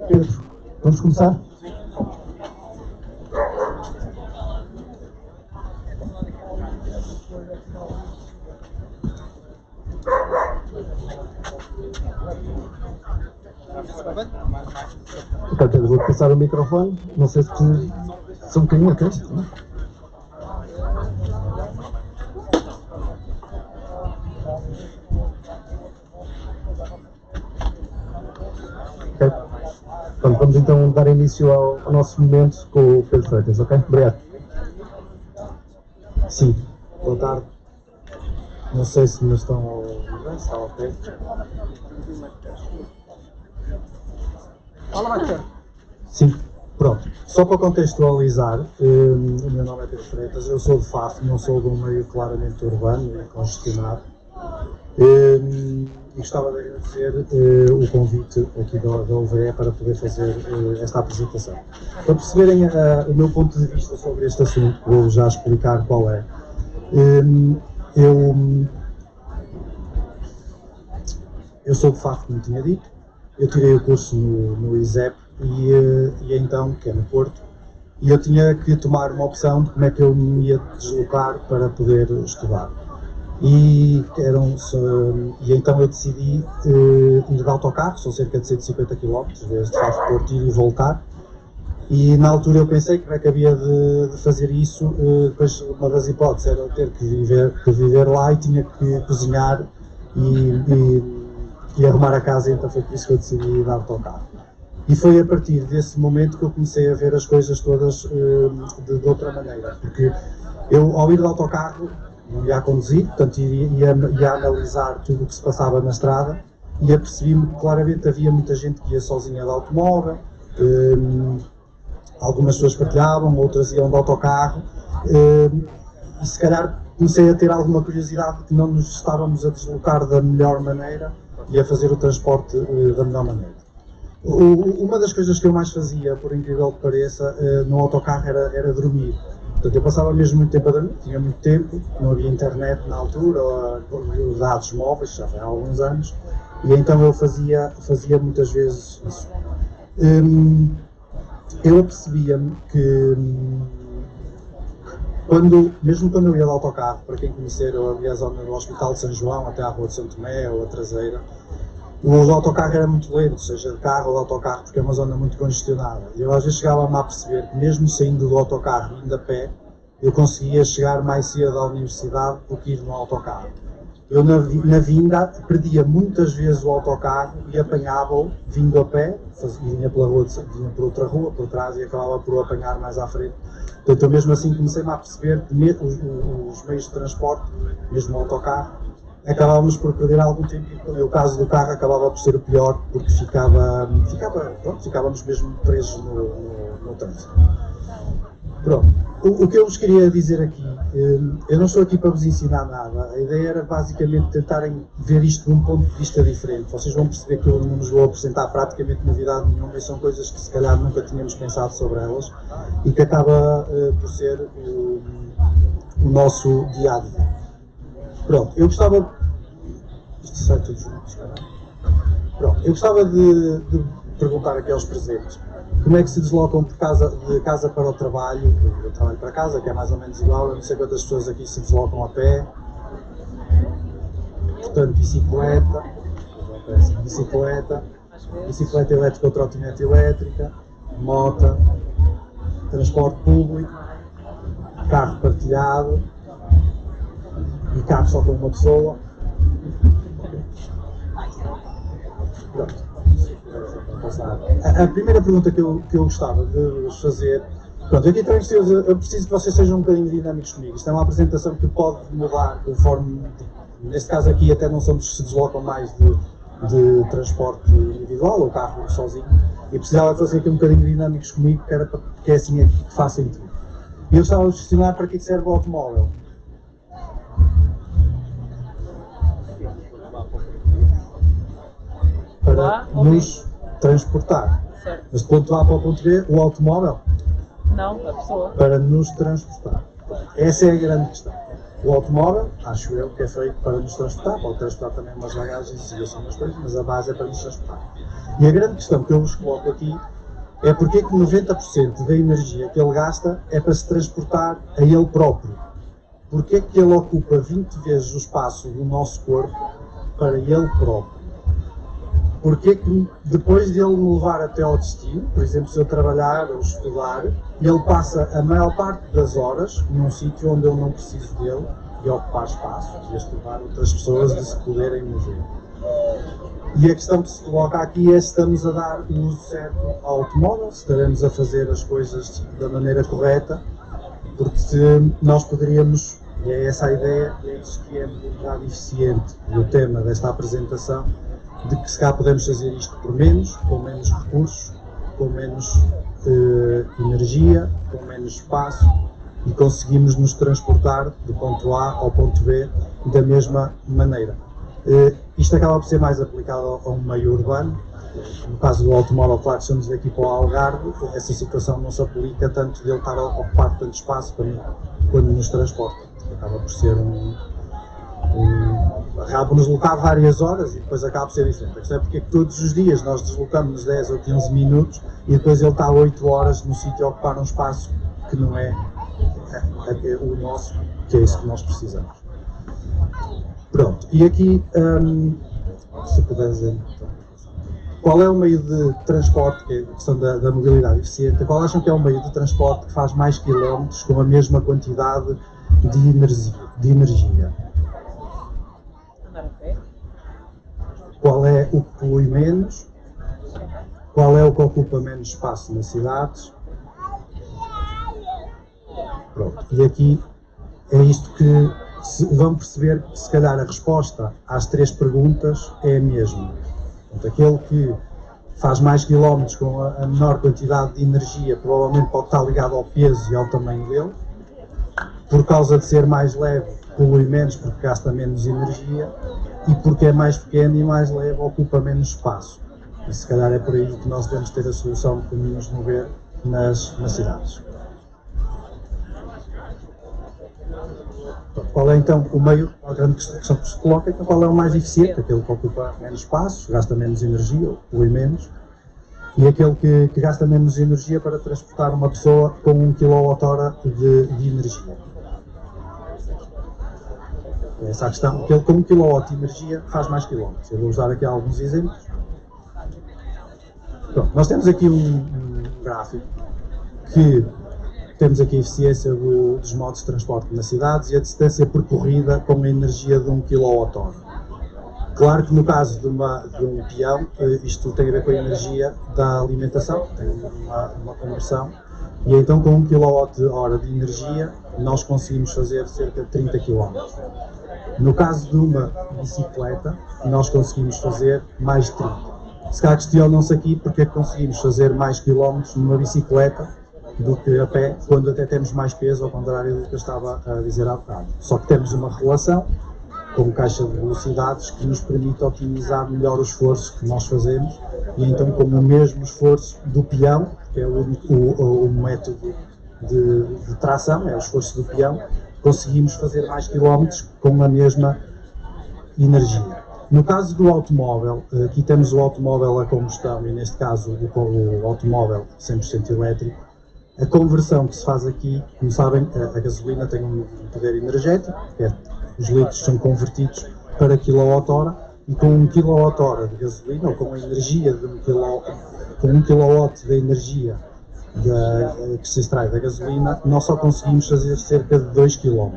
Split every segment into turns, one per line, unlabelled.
Pedro, vamos começar? Então, Pedro, vou passar o microfone. Não sei se são um bocadinho atrás. Ok. Pronto, vamos então dar início ao nosso momento com o Pedro Freitas, ok? Obrigado. Sim, boa tarde. Não sei se me estão a ouvir, está ok? Fala mais perto. Sim, pronto. Só para contextualizar, o meu nome é Pedro Freitas, eu sou de Faf, não sou de um meio claramente urbano e congestionado. E gostava de agradecer o convite aqui da UVE para poder fazer esta apresentação. Para perceberem o meu ponto de vista sobre este assunto, vou já explicar qual é. Eu sou de Faf, como tinha dito, eu tirei o curso no ISEP e então, que é no Porto, e eu tinha que tomar uma opção de como é que eu me ia deslocar para poder estudar. E então eu decidi ir de autocarro, são cerca de 150 km, desde Faf Porto ir e voltar. E na altura eu pensei como é que havia de fazer isso, depois uma das hipóteses era ter que viver lá e tinha que cozinhar e arrumar a casa, então foi por isso que eu decidi ir de autocarro. E foi a partir desse momento que eu comecei a ver as coisas todas de outra maneira, porque eu ao ir de autocarro não ia a conduzir, portanto ia analisar tudo o que se passava na estrada e apercebi-me que claramente havia muita gente que ia sozinha de automóvel, algumas pessoas partilhavam, outras iam de autocarro, e se calhar comecei a ter alguma curiosidade de que não nos estávamos a deslocar da melhor maneira e a fazer o transporte da melhor maneira. Uma das coisas que eu mais fazia, por incrível que pareça, no autocarro era dormir. Portanto, eu passava mesmo muito tempo a dormir, tinha muito tempo, não havia internet na altura, ou dados móveis, já há alguns anos, e então eu fazia muitas vezes isso. Eu apercebia-me que, mesmo quando eu ia de autocarro, para quem conhecer, eu havia a zona do Hospital de São João até à Rua de São Tomé ou a Traseira, o autocarro era muito lento, seja de carro ou de autocarro, porque é uma zona muito congestionada. E eu às vezes chegava-me a perceber que mesmo saindo do autocarro e indo a pé, eu conseguia chegar mais cedo à universidade do que ir no autocarro. Eu na vinda perdia muitas vezes o autocarro e apanhava-o vindo a pé, vinha por outra rua, por trás, e acabava por o apanhar mais à frente. Portanto, eu mesmo assim comecei-me a perceber que os meios de transporte, mesmo o autocarro, acabávamos por perder algum tempo, e o caso do carro acabava por ser o pior, porque ficávamos mesmo presos no trânsito. Pronto, o que eu vos queria dizer aqui, eu não estou aqui para vos ensinar nada, a ideia era basicamente tentarem ver isto de um ponto de vista diferente. Vocês vão perceber que eu não nos vou apresentar praticamente novidade nenhuma, e são coisas que se calhar nunca tínhamos pensado sobre elas, e que acaba por ser o nosso dia-a-dia. Pronto, eu gostava... Isto sai tudo junto, pronto, eu gostava de perguntar aqui aos presentes como é que se deslocam de casa para o trabalho, do trabalho para casa, que é mais ou menos igual. Eu não sei quantas pessoas aqui se deslocam a pé, portanto, bicicleta elétrica ou trotinete elétrica, moto, transporte público, carro partilhado e carro só com uma pessoa. Pronto. A primeira pergunta que eu gostava de vos fazer, pronto, aqui também eu preciso que vocês sejam um bocadinho dinâmicos comigo. Isto é uma apresentação que pode mudar conforme, neste caso aqui até não somos, se deslocam mais de transporte individual ou carro sozinho, e precisava fazer aqui um bocadinho dinâmicos comigo, que é assim que faço sentido. E eu gostava de questionar para que serve o automóvel. Para nos transportar.
Certo.
Mas do ponto A para o ponto B, o automóvel?
Não, a pessoa.
Para nos transportar. Essa é a grande questão. O automóvel, acho eu, que é feito para nos transportar, pode transportar também umas bagagens e assim umas coisas, mas a base é para nos transportar. E a grande questão que eu vos coloco aqui é porque é que 90% da energia que ele gasta é para se transportar a ele próprio. Porque é que ele ocupa 20 vezes o espaço do nosso corpo para ele próprio? Porque é que depois de ele me levar até ao destino, por exemplo, se eu trabalhar ou estudar, ele passa a maior parte das horas num sítio onde eu não preciso dele e ocupar espaço e estudar outras pessoas de se poderem mover. E a questão que se coloca aqui é se estamos a dar o uso certo ao automóvel, se estaremos a fazer as coisas da maneira correta, porque se nós poderíamos, e é essa a ideia, e é isso que é a mobilidade eficiente e o tema desta apresentação, de que se cá podemos fazer isto por menos, com menos recursos, com menos energia, com menos espaço, e conseguimos nos transportar do ponto A ao ponto B da mesma maneira. Isto acaba por ser mais aplicado a um meio urbano. No caso do automóvel, claro que estamos aqui para o Algarve, essa situação não se aplica tanto de ele estar a ocupar tanto espaço quando nos transporta. Acaba por ser acaba por nos deslocar várias horas e depois acaba por ser diferente. A questão é porque é que todos os dias nós deslocamos 10 ou 15 minutos e depois ele está 8 horas no sítio a ocupar um espaço que não é o nosso, que é isso que nós precisamos. Pronto, e aqui, se puder dizer, qual é o meio de transporte, que é a questão da mobilidade eficiente, qual acham que é o meio de transporte que faz mais quilómetros com a mesma quantidade de energia? Qual é o que polui menos? Qual é o que ocupa menos espaço nas cidades? Pronto, e aqui é isto que vão perceber que se calhar a resposta às 3 perguntas é a mesma. Portanto, aquele que faz mais quilómetros com a menor quantidade de energia provavelmente pode estar ligado ao peso e ao tamanho dele. Por causa de ser mais leve, polui menos porque gasta menos energia, e porque é mais pequeno e mais leve, ocupa menos espaço. E se calhar é por aí que nós devemos ter a solução de nos mover nas cidades. Qual é então o meio, a grande questão que se coloca, então qual é o mais eficiente? Aquele que ocupa menos espaço, gasta menos energia, polui menos, e aquele que gasta menos energia para transportar uma pessoa com 1 kWh de energia. Essa é a questão, aquele com 1 kW de energia faz mais quilómetros. Eu vou usar aqui alguns exemplos. Pronto, nós temos aqui um gráfico que temos aqui a eficiência dos modos de transporte nas cidades e a distância percorrida com a energia de 1 kWh. Claro que no caso de um peão, isto tem a ver com a energia da alimentação, tem uma conversão, e então com 1 kWh de energia nós conseguimos fazer cerca de 30 km. No caso de uma bicicleta, nós conseguimos fazer mais de 30. Se calhar questionam-se aqui porque é que conseguimos fazer mais quilómetros numa bicicleta do que a pé, quando até temos mais peso, ao contrário do que eu estava a dizer há bocado. Só que temos uma relação com caixa de velocidades que nos permite otimizar melhor o esforço que nós fazemos, e então com o mesmo esforço do peão, que é o método de tração, é o esforço do peão, conseguimos fazer mais quilómetros com a mesma energia. No caso do automóvel, aqui temos o automóvel a combustão e neste caso o automóvel 100% elétrico. A conversão que se faz aqui, como sabem, a gasolina tem um poder energético, os litros são convertidos para kWh, e com 1 kWh de gasolina, ou com a energia de 1 kW de energia que se extrai da gasolina, nós só conseguimos fazer cerca de 2 km.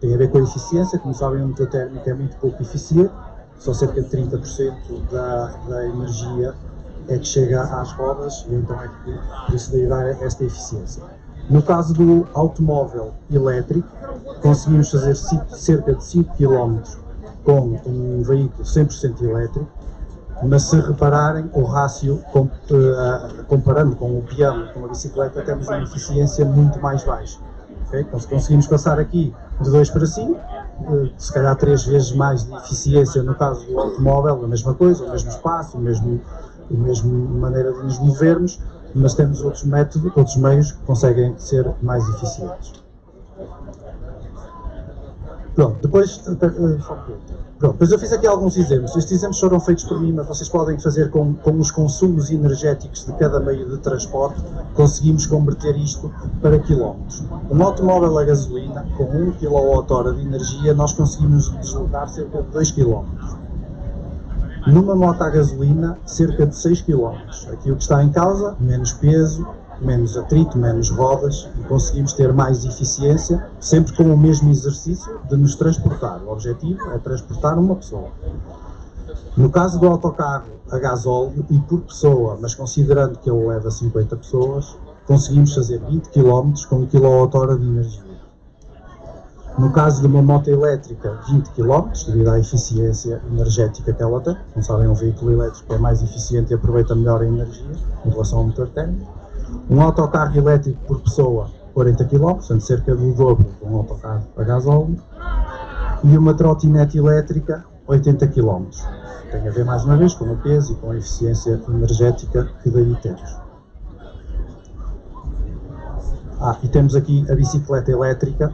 Tem a ver com a eficiência, como sabem, o motor térmico é muito pouco eficiente, só cerca de 30% da energia é que chega às rodas, e então é que por isso daí dá esta eficiência. No caso do automóvel elétrico, conseguimos fazer cerca de 5 km com um veículo 100% elétrico, mas se repararem o rácio, comparando com o peão e com a bicicleta, temos uma eficiência muito mais baixa. Okay? Então, se conseguimos passar aqui de 2 para 5, se calhar 3 vezes mais de eficiência no caso do automóvel, a mesma coisa, o mesmo espaço, a mesma maneira de nos movermos, mas temos outros métodos, outros meios que conseguem ser mais eficientes. Pronto, depois, Pronto, depois eu fiz aqui alguns exemplos. Estes exemplos foram feitos por mim, mas vocês podem fazer com os consumos energéticos de cada meio de transporte. Conseguimos converter isto para quilómetros. Um automóvel a gasolina, com 1 kWh de energia, nós conseguimos deslocar cerca de 2 km. Numa moto a gasolina, cerca de 6 km. Aqui o que está em causa, menos peso, menos atrito, menos rodas, e conseguimos ter mais eficiência, sempre com o mesmo exercício de nos transportar. O objetivo é transportar uma pessoa. No caso do autocarro a gasóleo e por pessoa, mas considerando que ele leva 50 pessoas, conseguimos fazer 20 km com 1 kWh de energia. No caso de uma moto elétrica, 20 km, devido à eficiência energética que ela tem. Como sabem, um veículo elétrico é mais eficiente e aproveita melhor a energia em relação ao motor térmico. Um autocarro elétrico por pessoa, 40 km, portanto cerca do dobro de um autocarro a gasóleo. E uma trotinete elétrica, 80 km. Tem a ver mais uma vez com o peso e com a eficiência energética que daí temos. E temos aqui a bicicleta elétrica,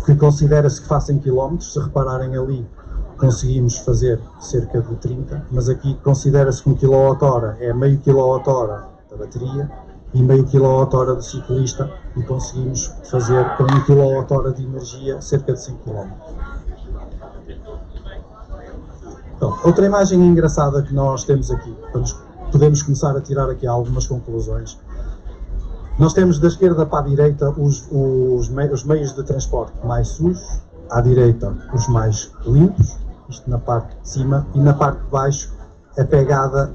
que considera-se que faz 100 km, se repararem ali conseguimos fazer cerca de 30, mas aqui considera-se que 1 kWh é meio kWh da bateria e meio kWh do ciclista, e conseguimos fazer com 1 kWh de energia cerca de 100 km. Então, outra imagem engraçada que nós temos aqui, podemos começar a tirar aqui algumas conclusões. Nós temos da esquerda para a direita os meios de transporte mais sujos, à direita os mais limpos, isto na parte de cima, e na parte de baixo a pegada,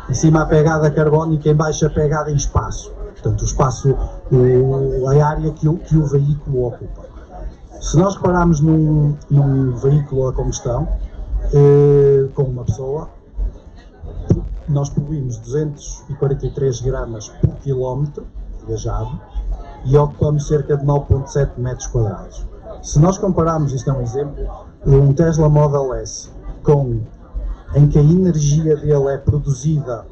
em cima a pegada carbónica, em baixo a pegada em espaço, portanto o espaço, a área que o veículo ocupa. Se nós repararmos num veículo a combustão, com uma pessoa, nós poluímos 243 gramas por quilómetro viajado e ocupamos cerca de 9,7 metros quadrados. Se nós compararmos, isto é um exemplo, um Tesla Model S em que a energia dele é produzida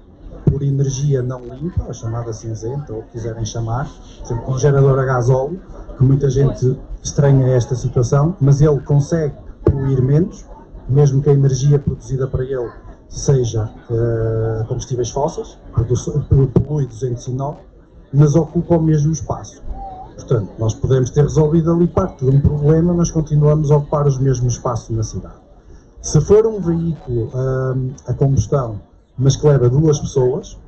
por energia não limpa, a chamada cinzenta, ou o que quiserem chamar, por exemplo, com um gerador a gasóleo, que muita gente estranha esta situação, mas ele consegue poluir menos, mesmo que a energia produzida para ele seja combustíveis fósseis, polui 209, mas ocupa o mesmo espaço. Portanto, nós podemos ter resolvido ali parte de um problema, mas continuamos a ocupar os mesmos espaços na cidade. Se for um veículo a combustão, mas que leva 2 pessoas,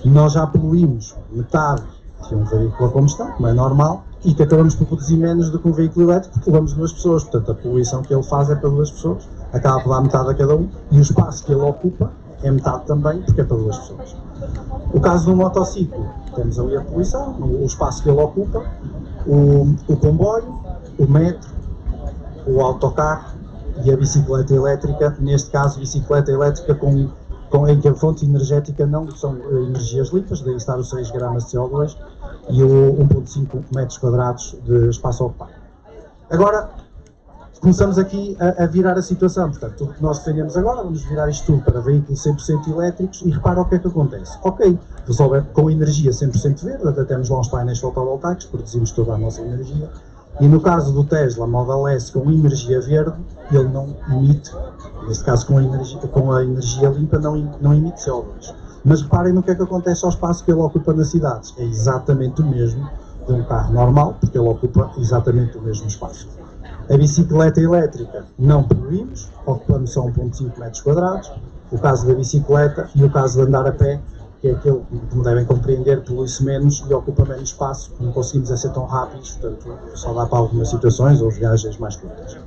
nós já poluímos metade de um veículo a combustão, como é normal, e que acabamos por produzir menos do que um veículo elétrico, porque levamos 2 pessoas. Portanto, a poluição que ele faz é para 2 pessoas, acaba por dar metade a cada um, e o espaço que ele ocupa é metade também, porque é para 2 pessoas. O caso do motociclo, temos ali a poluição, o espaço que ele ocupa, o comboio, o metro, o autocarro e a bicicleta elétrica, neste caso bicicleta elétrica em que a fonte energética não são energias limpas, daí estar os 6 gramas de CO2 e o 1,5 metros quadrados de espaço ocupado. Agora, começamos aqui a virar a situação, portanto, tudo que nós defendemos agora, vamos virar isto tudo para veículos 100% elétricos e repara o que é que acontece. Ok, resolve com energia 100% verde, até temos lá uns painéis fotovoltaicos, produzimos toda a nossa energia, e no caso do Tesla Model S com energia verde, ele não emite, neste caso com a energia limpa, não emite CO2. Mas reparem no que é que acontece ao espaço que ele ocupa nas cidades, é exatamente o mesmo de um carro normal, porque ele ocupa exatamente o mesmo espaço. A bicicleta elétrica não poluímos, ocupamos só 1,5 metros quadrados, o caso da bicicleta e o caso de andar a pé, que é aquele que, como devem compreender, polui-se menos e ocupa menos espaço, não conseguimos ser tão rápidos, portanto só dá para algumas situações ou viagens mais curtas.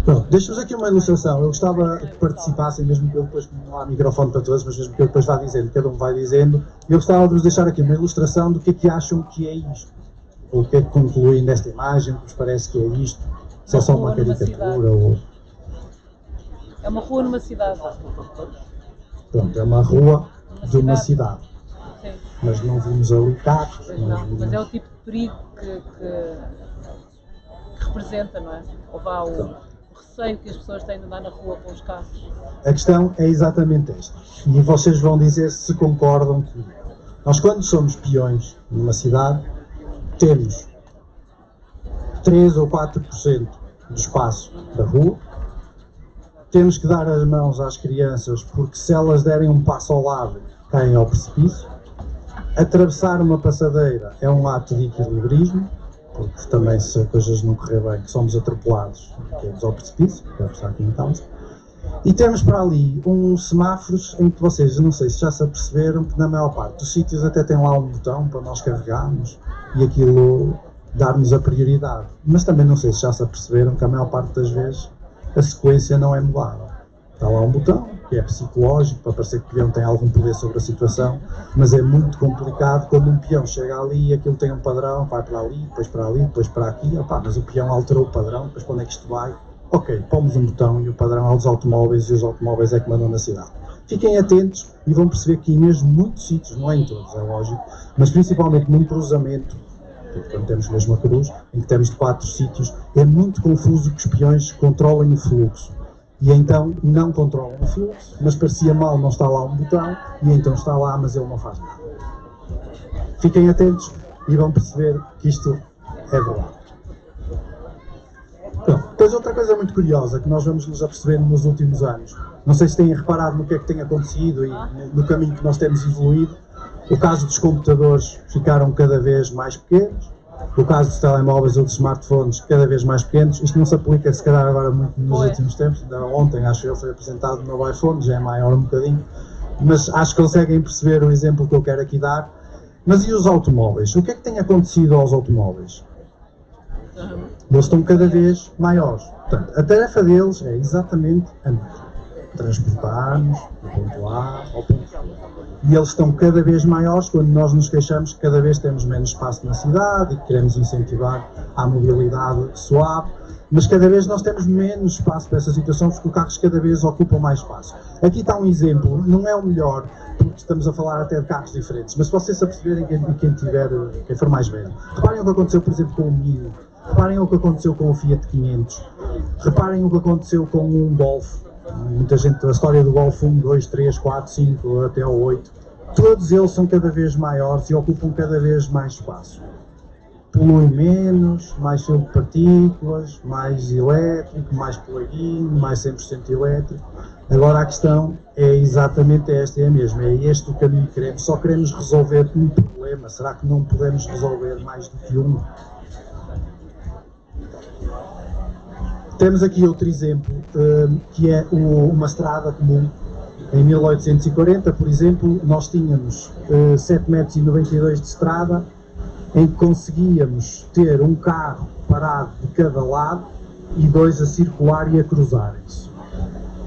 Pronto, deixo-vos aqui uma ilustração, eu gostava que participassem, mesmo que eu depois, não há microfone para todos, mas mesmo que eu depois vá dizendo, cada um vai dizendo, eu gostava de vos deixar aqui uma ilustração do que é que acham que é isto. O que é que concluem nesta imagem, que vos parece que é isto, se é só uma caricatura ou...
É uma rua numa cidade.
Pronto, é uma rua de uma cidade.
Sim.
Mas não vimos ali carros.
Não, mas é o tipo de perigo que representa, não é? Ou vá o receio que as pessoas têm de andar na rua com os carros.
A questão é exatamente esta. E vocês vão dizer se concordam comigo. Nós, quando somos peões numa cidade, temos 3 ou 4% do espaço da rua. Temos que dar as mãos às crianças, porque se elas derem um passo ao lado, caem ao precipício. Atravessar uma passadeira é um ato de equilibrismo, porque também se as coisas não correr bem, que somos atropelados, caímos ao precipício, que é o que está aqui em causa. E temos para ali uns semáforos em que vocês, não sei se já se aperceberam, que na maior parte dos sítios até tem lá um botão para nós carregarmos e aquilo dar-nos a prioridade. Mas também não sei se já se aperceberam que a maior parte das vezes a sequência não é mudada. Está lá um botão, que é psicológico, para parecer que o peão tem algum poder sobre a situação, mas é muito complicado quando um peão chega ali e aquilo tem um padrão, vai para ali, depois para aqui, opá, mas o peão alterou o padrão, depois para onde é que isto vai? Ok, pomos um botão e o padrão é o dos automóveis e os automóveis é que mandam na cidade. Fiquem atentos e vão perceber que em mesmo muitos sítios, não é em todos, é lógico, mas principalmente num cruzamento, quando temos mesmo a cruz, em que temos de 4 sítios, é muito confuso que os peões controlem o fluxo. E então não controlam o fluxo, mas parecia mal não está lá um botão, e então está lá, mas ele não faz nada. Fiquem atentos e vão perceber que isto é verdade. Depois outra coisa muito curiosa que nós vamos nos apercebendo nos últimos anos, não sei se têm reparado no que é que tem acontecido e no caminho que nós temos evoluído. O caso dos computadores ficaram cada vez mais pequenos, o caso dos telemóveis ou dos smartphones cada vez mais pequenos. Isto não se aplica se calhar agora muito nos últimos tempos, ainda ontem acho eu foi apresentado o meu iPhone, já é maior um bocadinho, mas acho que conseguem perceber o exemplo que eu quero aqui dar. Mas e os automóveis? O que é que tem acontecido aos automóveis? Eles estão cada vez maiores. Portanto, a tarefa deles é exatamente a mesma. Transportar-nos do ponto A ao ponto B. E eles estão cada vez maiores quando nós nos queixamos que cada vez temos menos espaço na cidade e que queremos incentivar a mobilidade suave, mas cada vez nós temos menos espaço para essa situação porque os carros cada vez ocupam mais espaço. Aqui está um exemplo, não é o melhor, porque estamos a falar até de carros diferentes, mas se vocês se aperceberem quem for mais velho, reparem o que aconteceu, por exemplo, com o Mini, reparem o que aconteceu com o Fiat 500, reparem o que aconteceu com um Golf. Muita gente, a história do Golf 1, 2, 3, 4, 5 até ao 8, todos eles são cada vez maiores e ocupam cada vez mais espaço. Poluem menos, mais filtro de partículas, mais elétrico, mais plug-in, mais 100% elétrico. Agora a questão é exatamente esta, é a mesma, é este o caminho que queremos, só queremos resolver um problema, será que não podemos resolver mais do que um? Temos aqui outro exemplo, que é uma estrada comum. Em 1840, por exemplo, nós tínhamos 7,92 metros de estrada, em que conseguíamos ter um carro parado de cada lado e 2 a circular e a cruzarem-se.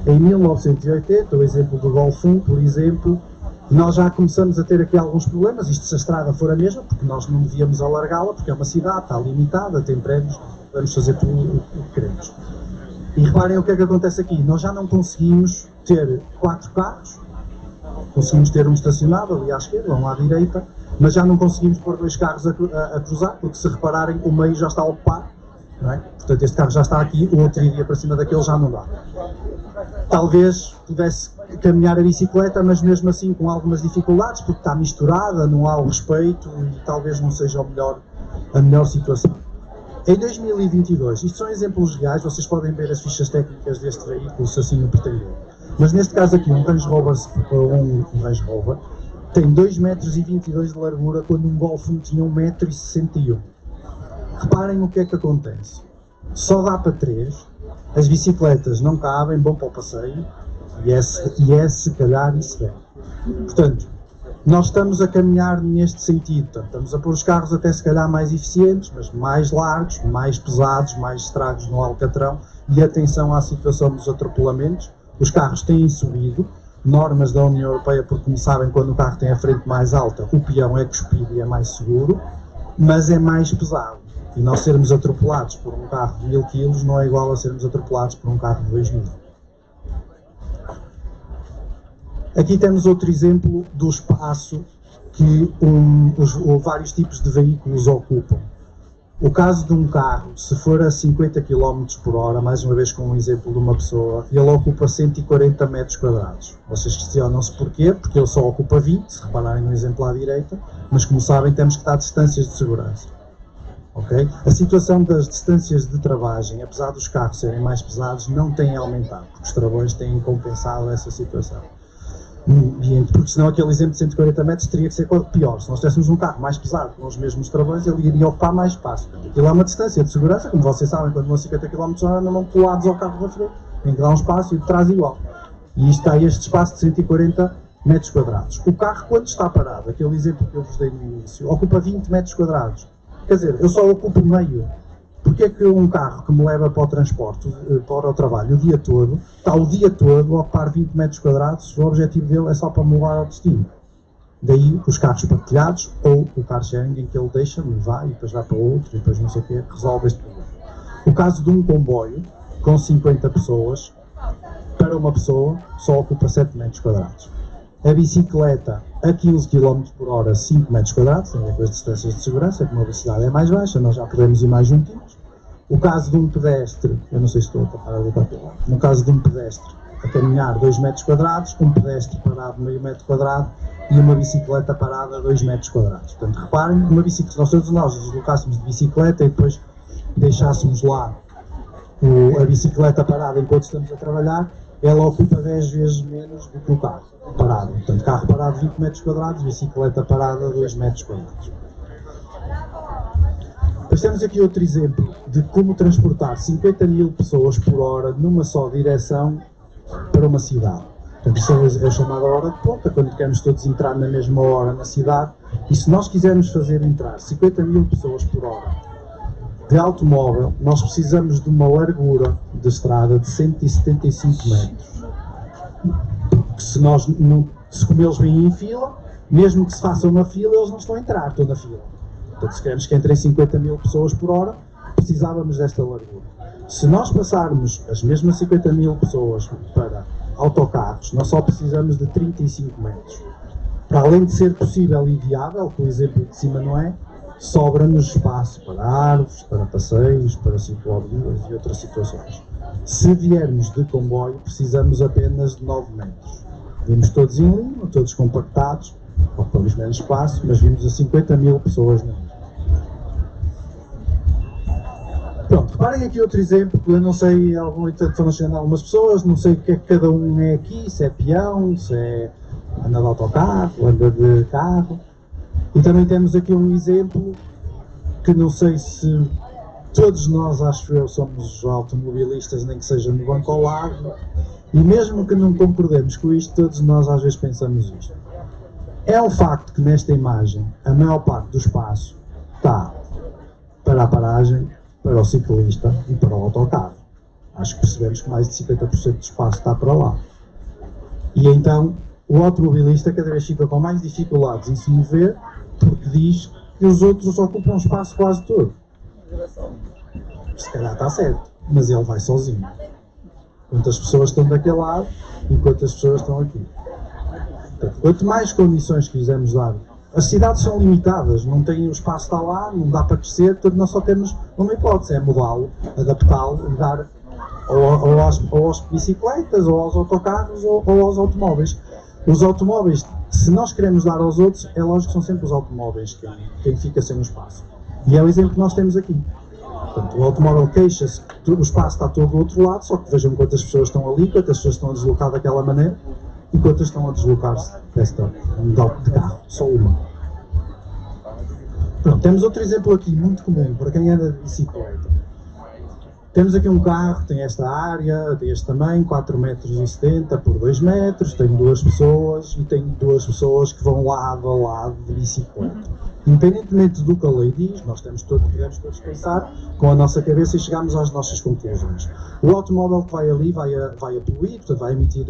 Em 1980, o exemplo do Golf 1, por exemplo, nós já começamos a ter aqui alguns problemas, isto se a estrada for a mesma, porque nós não devíamos alargá-la, porque é uma cidade, está limitada, tem prédios, vamos fazer tudo o que queremos. E reparem o que é que acontece aqui, nós já não conseguimos ter 4 carros, conseguimos ter um estacionado ali à esquerda, um à direita, mas já não conseguimos pôr 2 carros a cruzar, porque se repararem o meio já está ocupado, não é? Portanto este carro já está aqui, o outro iria para cima daquele, já não dá. Talvez pudesse caminhar a bicicleta, mas mesmo assim com algumas dificuldades, porque está misturada, não há o respeito e talvez não seja a melhor situação. Em 2022, isto são exemplos reais, vocês podem ver as fichas técnicas deste veículo se assim o pretenderem. Mas neste caso aqui, um Range Rover tem 2,22 metros de largura, quando um Golf 1 tinha 1,61 m. Reparem o que é que acontece. Só dá para 3, as bicicletas não cabem, vão para o passeio, e é se calhar isso é. Portanto, nós estamos a caminhar neste sentido, portanto, estamos a pôr os carros até se calhar mais eficientes, mas mais largos, mais pesados, mais estragos no alcatrão, e atenção à situação dos atropelamentos. Os carros têm subido, normas da União Europeia, porque como sabem, quando o carro tem a frente mais alta, o peão é cuspido e é mais seguro, mas é mais pesado. E nós sermos atropelados por um carro de 1000 kg não é igual a sermos atropelados por um carro de 2000. Aqui temos outro exemplo do espaço que vários tipos de veículos ocupam. O caso de um carro, se for a 50 km por hora, mais uma vez com um exemplo de uma pessoa, ele ocupa 140 metros quadrados. Vocês questionam-se porquê? Porque ele só ocupa 20, se repararem no exemplo à direita, mas como sabem temos que dar distâncias de segurança. Okay? A situação das distâncias de travagem, apesar dos carros serem mais pesados, não tem aumentado, porque os travões têm compensado essa situação. Porque senão aquele exemplo de 140 metros teria que ser pior. Se nós tivéssemos um carro mais pesado com os mesmos travões, ele iria ocupar mais espaço. Aquilo é uma distância de segurança, como vocês sabem, quando vão a 50 km/h não vão colados ao carro da frente, tem que dar um espaço e de trás igual. E isto está este espaço de 140 metros quadrados. O carro, quando está parado, aquele exemplo que eu vos dei no início, ocupa 20 metros quadrados. Quer dizer, eu só ocupo meio. Porque é que um carro que me leva para o transporte, para o trabalho, o dia todo, está o dia todo a ocupar 20 metros quadrados, o objetivo dele é só para me levar ao destino. Daí os carros partilhados ou o car sharing em que ele deixa-me, vai e depois vai para outro e depois não sei o quê, resolve este problema. O caso de um comboio com 50 pessoas, para uma pessoa só ocupa 7 metros quadrados. A bicicleta a 15 km por hora, 5 metros quadrados, tem a ver com as distâncias de segurança, como a velocidade é mais baixa, nós já podemos ir mais juntinhos. O caso de um pedestre, eu não sei se estou a tapar ali para aquele lado, no caso de um pedestre a caminhar 2 metros quadrados, um pedestre parado meio metro quadrado e uma bicicleta parada a 2 metros quadrados. Portanto, reparem, uma bicicleta, se todos nós deslocássemos de bicicleta e depois deixássemos lá a bicicleta parada enquanto estamos a trabalhar, ela ocupa 10 vezes menos do que o carro parado. Portanto, carro parado 20 metros quadrados, bicicleta parada 2 metros quadrados. Depois temos aqui outro exemplo de como transportar 50 mil pessoas por hora numa só direção para uma cidade. Portanto, isso é chamada hora de ponta, quando queremos todos entrar na mesma hora na cidade. E se nós quisermos fazer entrar 50 mil pessoas por hora de automóvel, nós precisamos de uma largura de estrada de 175 metros. Se como eles vêm em fila, mesmo que se faça uma fila, eles não estão a entrar, estão na fila. Portanto, se queremos que entrem 50 mil pessoas por hora, precisávamos desta largura. Se nós passarmos as mesmas 50 mil pessoas para autocarros, nós só precisamos de 35 metros. Para além de ser possível e viável, que o exemplo de cima não é, sobra-nos espaço para árvores, para passeios, para ciclovias e outras situações. Se viermos de comboio, precisamos apenas de 9 metros. Vimos todos em linha, todos compactados, ocupamos menos espaço, mas vimos a 50 mil pessoas na linha. Pronto, reparem aqui outro exemplo, eu não sei, foram chegando algumas pessoas, não sei o que é que cada um é aqui, se é peão, se é anda de autocarro, anda de carro. E também temos aqui um exemplo que não sei se todos nós, acho eu, somos automobilistas, nem que seja no banco ao lado, e mesmo que não concordemos com isto, todos nós às vezes pensamos isto. É um facto que nesta imagem a maior parte do espaço está para a paragem, para o ciclista e para o autocarro. Acho que percebemos que mais de 50% do espaço está para lá. E então o automobilista cada vez fica com mais dificuldades em se mover, porque diz que os outros ocupam espaço quase todo. Se calhar está certo, mas ele vai sozinho. Quantas pessoas estão daquele lado e quantas pessoas estão aqui. Portanto, quanto mais condições quisermos dar, as cidades são limitadas, não tem o espaço está lá, não dá para crescer, portanto nós só temos uma hipótese, é mudá-lo, adaptá-lo e dar ou às bicicletas, ou aos autocarros, ou aos automóveis. Os automóveis, se nós queremos dar aos outros, é lógico que são sempre os automóveis quem fica sem o espaço. E é o exemplo que nós temos aqui. Portanto, o automóvel queixa-se que o espaço está todo do outro lado, só que vejam quantas pessoas estão ali, quantas pessoas estão a deslocar daquela maneira e quantas estão a deslocar-se desta de carro, só uma. Pronto, temos outro exemplo aqui, muito comum, para quem anda de bicicleta. Temos aqui um carro, tem esta área, tem este tamanho, 4,70 m por 2 metros, tem duas pessoas e tem duas pessoas que vão lado a lado de bicicleta. Independentemente do que a lei diz, nós podemos todos pensar com a nossa cabeça e chegamos às nossas conclusões. O automóvel que vai ali vai a poluir, portanto vai emitir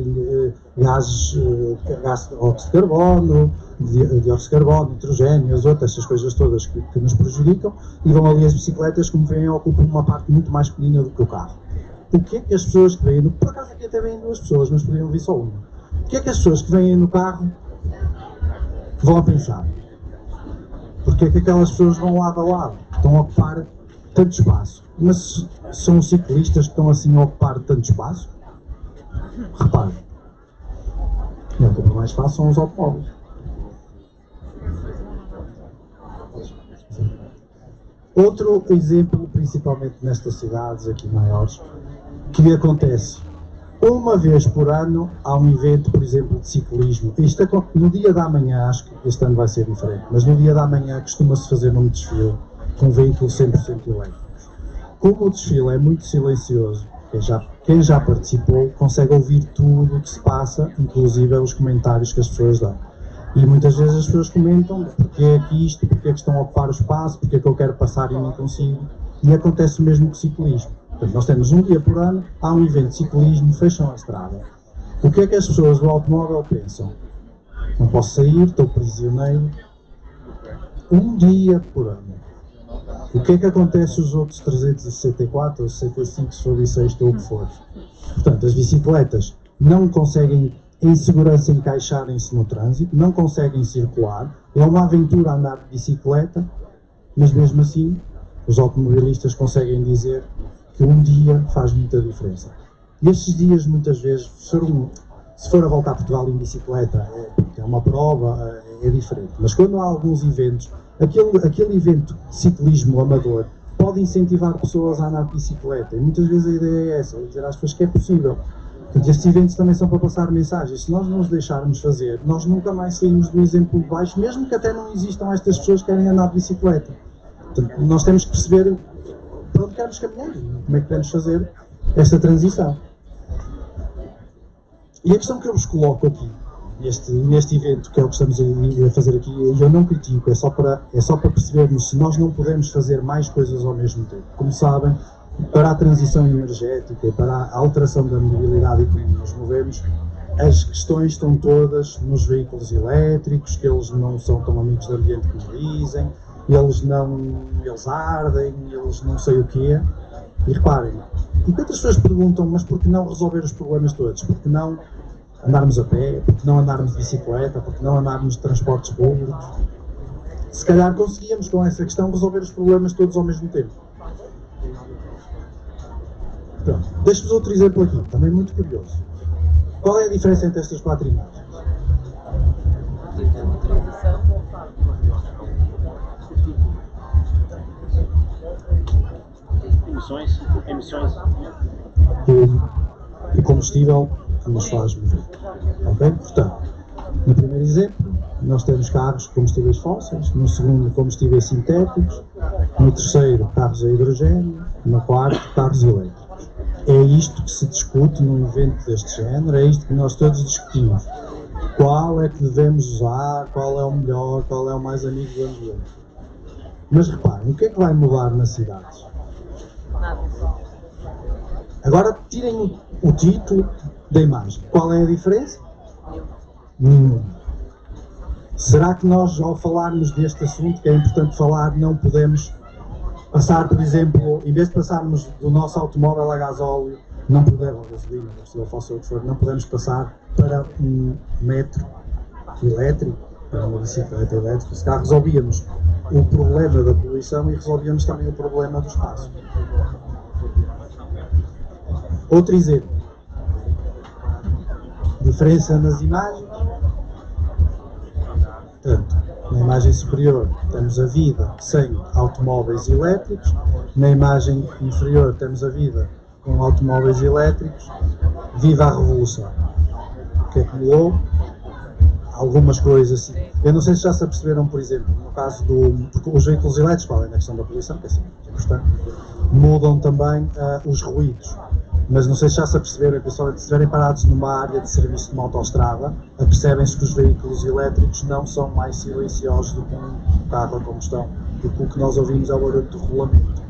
gases de óxido de carbono, dióxido de carbono, nitrogênio, azoto, essas coisas todas que nos prejudicam, e vão ali as bicicletas, como veem, ocupam uma parte muito mais pequena do que o carro. O que é que as pessoas que vêm, por acaso aqui até vêm duas pessoas, mas poderiam vir só uma. O que é que as pessoas que vêm no carro vão a pensar? Porque é que aquelas pessoas vão lado a lado, estão a ocupar tanto espaço? Mas são ciclistas que estão assim a ocupar tanto espaço? Reparem, quem ocupa mais espaço são os automóveis. Outro exemplo, principalmente nestas cidades aqui maiores, que acontece uma vez por ano, há um evento, por exemplo, de ciclismo. Isto no dia da manhã, acho que este ano vai ser diferente, mas no dia da manhã costuma-se fazer um desfile com veículos 100% elétricos. Como o desfile é muito silencioso, quem já participou consegue ouvir tudo o que se passa, inclusive os comentários que as pessoas dão. E muitas vezes as pessoas comentam porque é que isto, porque é que estão a ocupar o espaço, porque é que eu quero passar e não consigo. E acontece o mesmo com o ciclismo. Portanto, nós temos um dia por ano, há um evento de ciclismo, fecham a estrada. O que é que as pessoas do automóvel pensam? Não posso sair, estou prisioneiro. Um dia por ano. O que é que acontece os outros 364 ou 65, se for bissexto ou o que for? Portanto, as bicicletas não conseguem, em segurança, encaixarem-se no trânsito, não conseguem circular. É uma aventura andar de bicicleta, mas mesmo assim, os automobilistas conseguem dizer que um dia faz muita diferença. E estes dias, muitas vezes, se for a voltar a Portugal em bicicleta, é uma prova, é diferente. Mas quando há alguns eventos, aquele evento de ciclismo amador pode incentivar pessoas a andar de bicicleta. E muitas vezes a ideia é essa, é dizer às pessoas que é possível. Portanto, estes eventos também são para passar mensagens. Se nós não os deixarmos fazer, nós nunca mais saímos do exemplo de baixo, mesmo que até não existam estas pessoas que querem andar de bicicleta. Portanto, nós temos que perceber para onde queremos caminhar, como é que queremos fazer esta transição. E a questão que eu vos coloco aqui, neste evento, que é o que estamos a fazer aqui, eu não critico, é só para percebermos se nós não podemos fazer mais coisas ao mesmo tempo. Como sabem, para a transição energética, para a alteração da mobilidade e como nos movemos, as questões estão todas nos veículos elétricos, que eles não são tão amigos do ambiente como dizem, eles ardem, eles não sei o quê. E reparem, enquanto as pessoas perguntam, mas por que não resolver os problemas todos? Por que não andarmos a pé? Por que não andarmos de bicicleta? Por que não andarmos de transportes públicos? Se calhar conseguíamos com essa questão resolver os problemas todos ao mesmo tempo. Pronto, deixo-vos outro exemplo aqui, também muito curioso. Qual é a diferença entre estas 4 imagens?
Emissões.
O combustível que nos faz mover. Ok? Portanto, no primeiro exemplo, nós temos carros de combustíveis fósseis, no segundo, combustíveis sintéticos, no terceiro, carros a hidrogênio, no quarto, carros elétricos. É isto que se discute num evento deste género, é isto que nós todos discutimos. Qual é que devemos usar, qual é o melhor, qual é o mais amigo do ambiente. Mas reparem, o que é que vai mudar nas cidades? Agora tirem o título da imagem. Qual é a diferença? Será que nós, ao falarmos deste assunto, que é importante falar, não podemos passar, por exemplo, em vez de passarmos do nosso automóvel a gasóleo, não podemos, a gasolina, se ele fosse o que for, não podemos passar para um metro elétrico, para uma bicicleta elétrica? Se cá resolvíamos o problema da poluição e resolvíamos também o problema do espaço. Outro exemplo. Diferença nas imagens. Portanto, na imagem superior temos a vida sem automóveis elétricos, na imagem inferior temos a vida com automóveis elétricos. Viva a revolução! O que é que mudou? Algumas coisas assim. Eu não sei se já se aperceberam, por exemplo, no caso porque os veículos elétricos, além da questão da poluição, que é assim muito importante, mudam também os ruídos. Mas não sei se já se aperceberam, principalmente se estiverem parados numa área de serviço de uma autoestrada, apercebem-se que os veículos elétricos não são mais silenciosos do que um carro a combustão, porque o que nós ouvimos é o barulho do rolamento.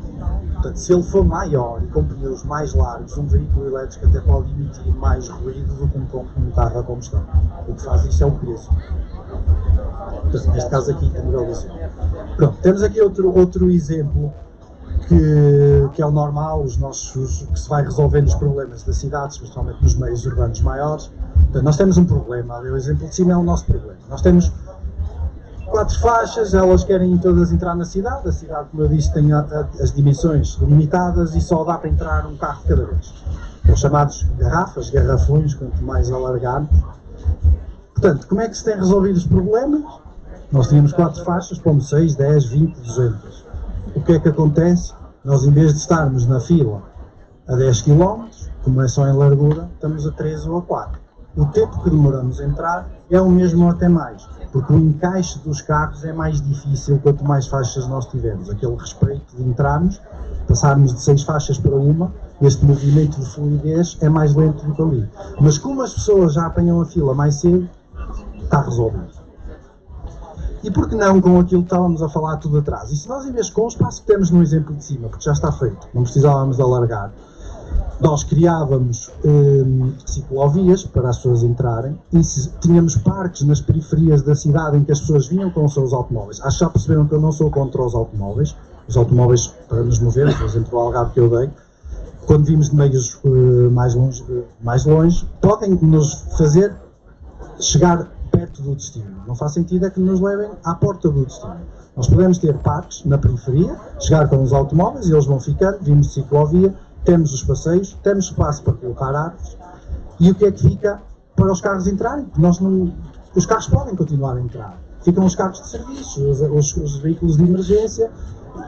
Portanto, se ele for maior e com pneus mais largos, um veículo elétrico até pode emitir mais ruído do que um carro a combustão. O que faz isso é o peso. Portanto, neste caso aqui, a nível disso. Pronto, temos aqui outro exemplo que é o normal, que se vai resolvendo os problemas das cidades, principalmente nos meios urbanos maiores. Portanto, nós temos um problema, ali o exemplo de cima é o nosso problema. Nós temos 4 faixas, elas querem todas entrar na cidade. A cidade, como eu disse, tem as dimensões limitadas e só dá para entrar um carro cada vez. Os chamados garrafões, quanto mais alargarmos. Portanto, como é que se tem resolvido os problemas? Nós tínhamos 4 faixas, pomos 6, 10, 20, 200. O o que é que acontece? Nós, em vez de estarmos na fila a 10 km, como é só em largura, estamos a 3 ou a 4. O tempo que demoramos a entrar é o mesmo ou até mais, porque o encaixe dos carros é mais difícil quanto mais faixas nós tivermos. Aquele respeito de entrarmos, passarmos de 6 faixas para uma, este movimento de fluidez é mais lento do que ali. Mas como as pessoas já apanham a fila mais cedo, está resolvido. E por que não com aquilo que estávamos a falar tudo atrás? E se nós, em vez com o espaço que temos no exemplo de cima, porque já está feito, não precisávamos de alargar, nós criávamos ciclovias para as pessoas entrarem e tínhamos parques nas periferias da cidade em que as pessoas vinham com os seus automóveis. Acho que já perceberam que eu não sou contra os automóveis para nos mover, por exemplo, o Algarve que eu dei, quando vimos de meios mais longe, podem nos fazer chegar perto do destino. Não faz sentido é que nos levem à porta do destino. Nós podemos ter parques na periferia, chegar com os automóveis e eles vão ficando, vimos de ciclovia, temos os passeios, temos espaço para colocar árvores e o que é que fica para os carros entrarem? Os carros podem continuar a entrar. Ficam os carros de serviço, os veículos de emergência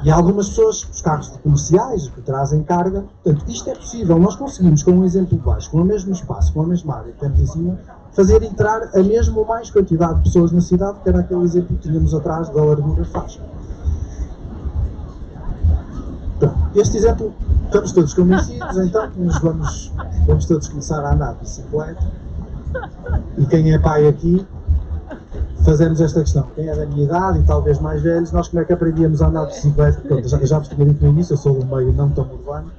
e algumas pessoas, os carros comerciais que trazem carga. Portanto, isto é possível. Nós conseguimos, com um exemplo baixo, com o mesmo espaço, com a mesma área que temos em cima, fazer entrar a mesma ou mais quantidade de pessoas na cidade, que era aquele exemplo que tínhamos atrás da largura faixa. Então, este exemplo, estamos todos convencidos, então vamos todos começar a andar de bicicleta. E quem é pai aqui, fazemos esta questão. Quem é da minha idade e talvez mais velhos, nós como é que aprendíamos a andar de bicicleta? Portanto, já vos tinha dito no início, eu sou do meio não tão urbano.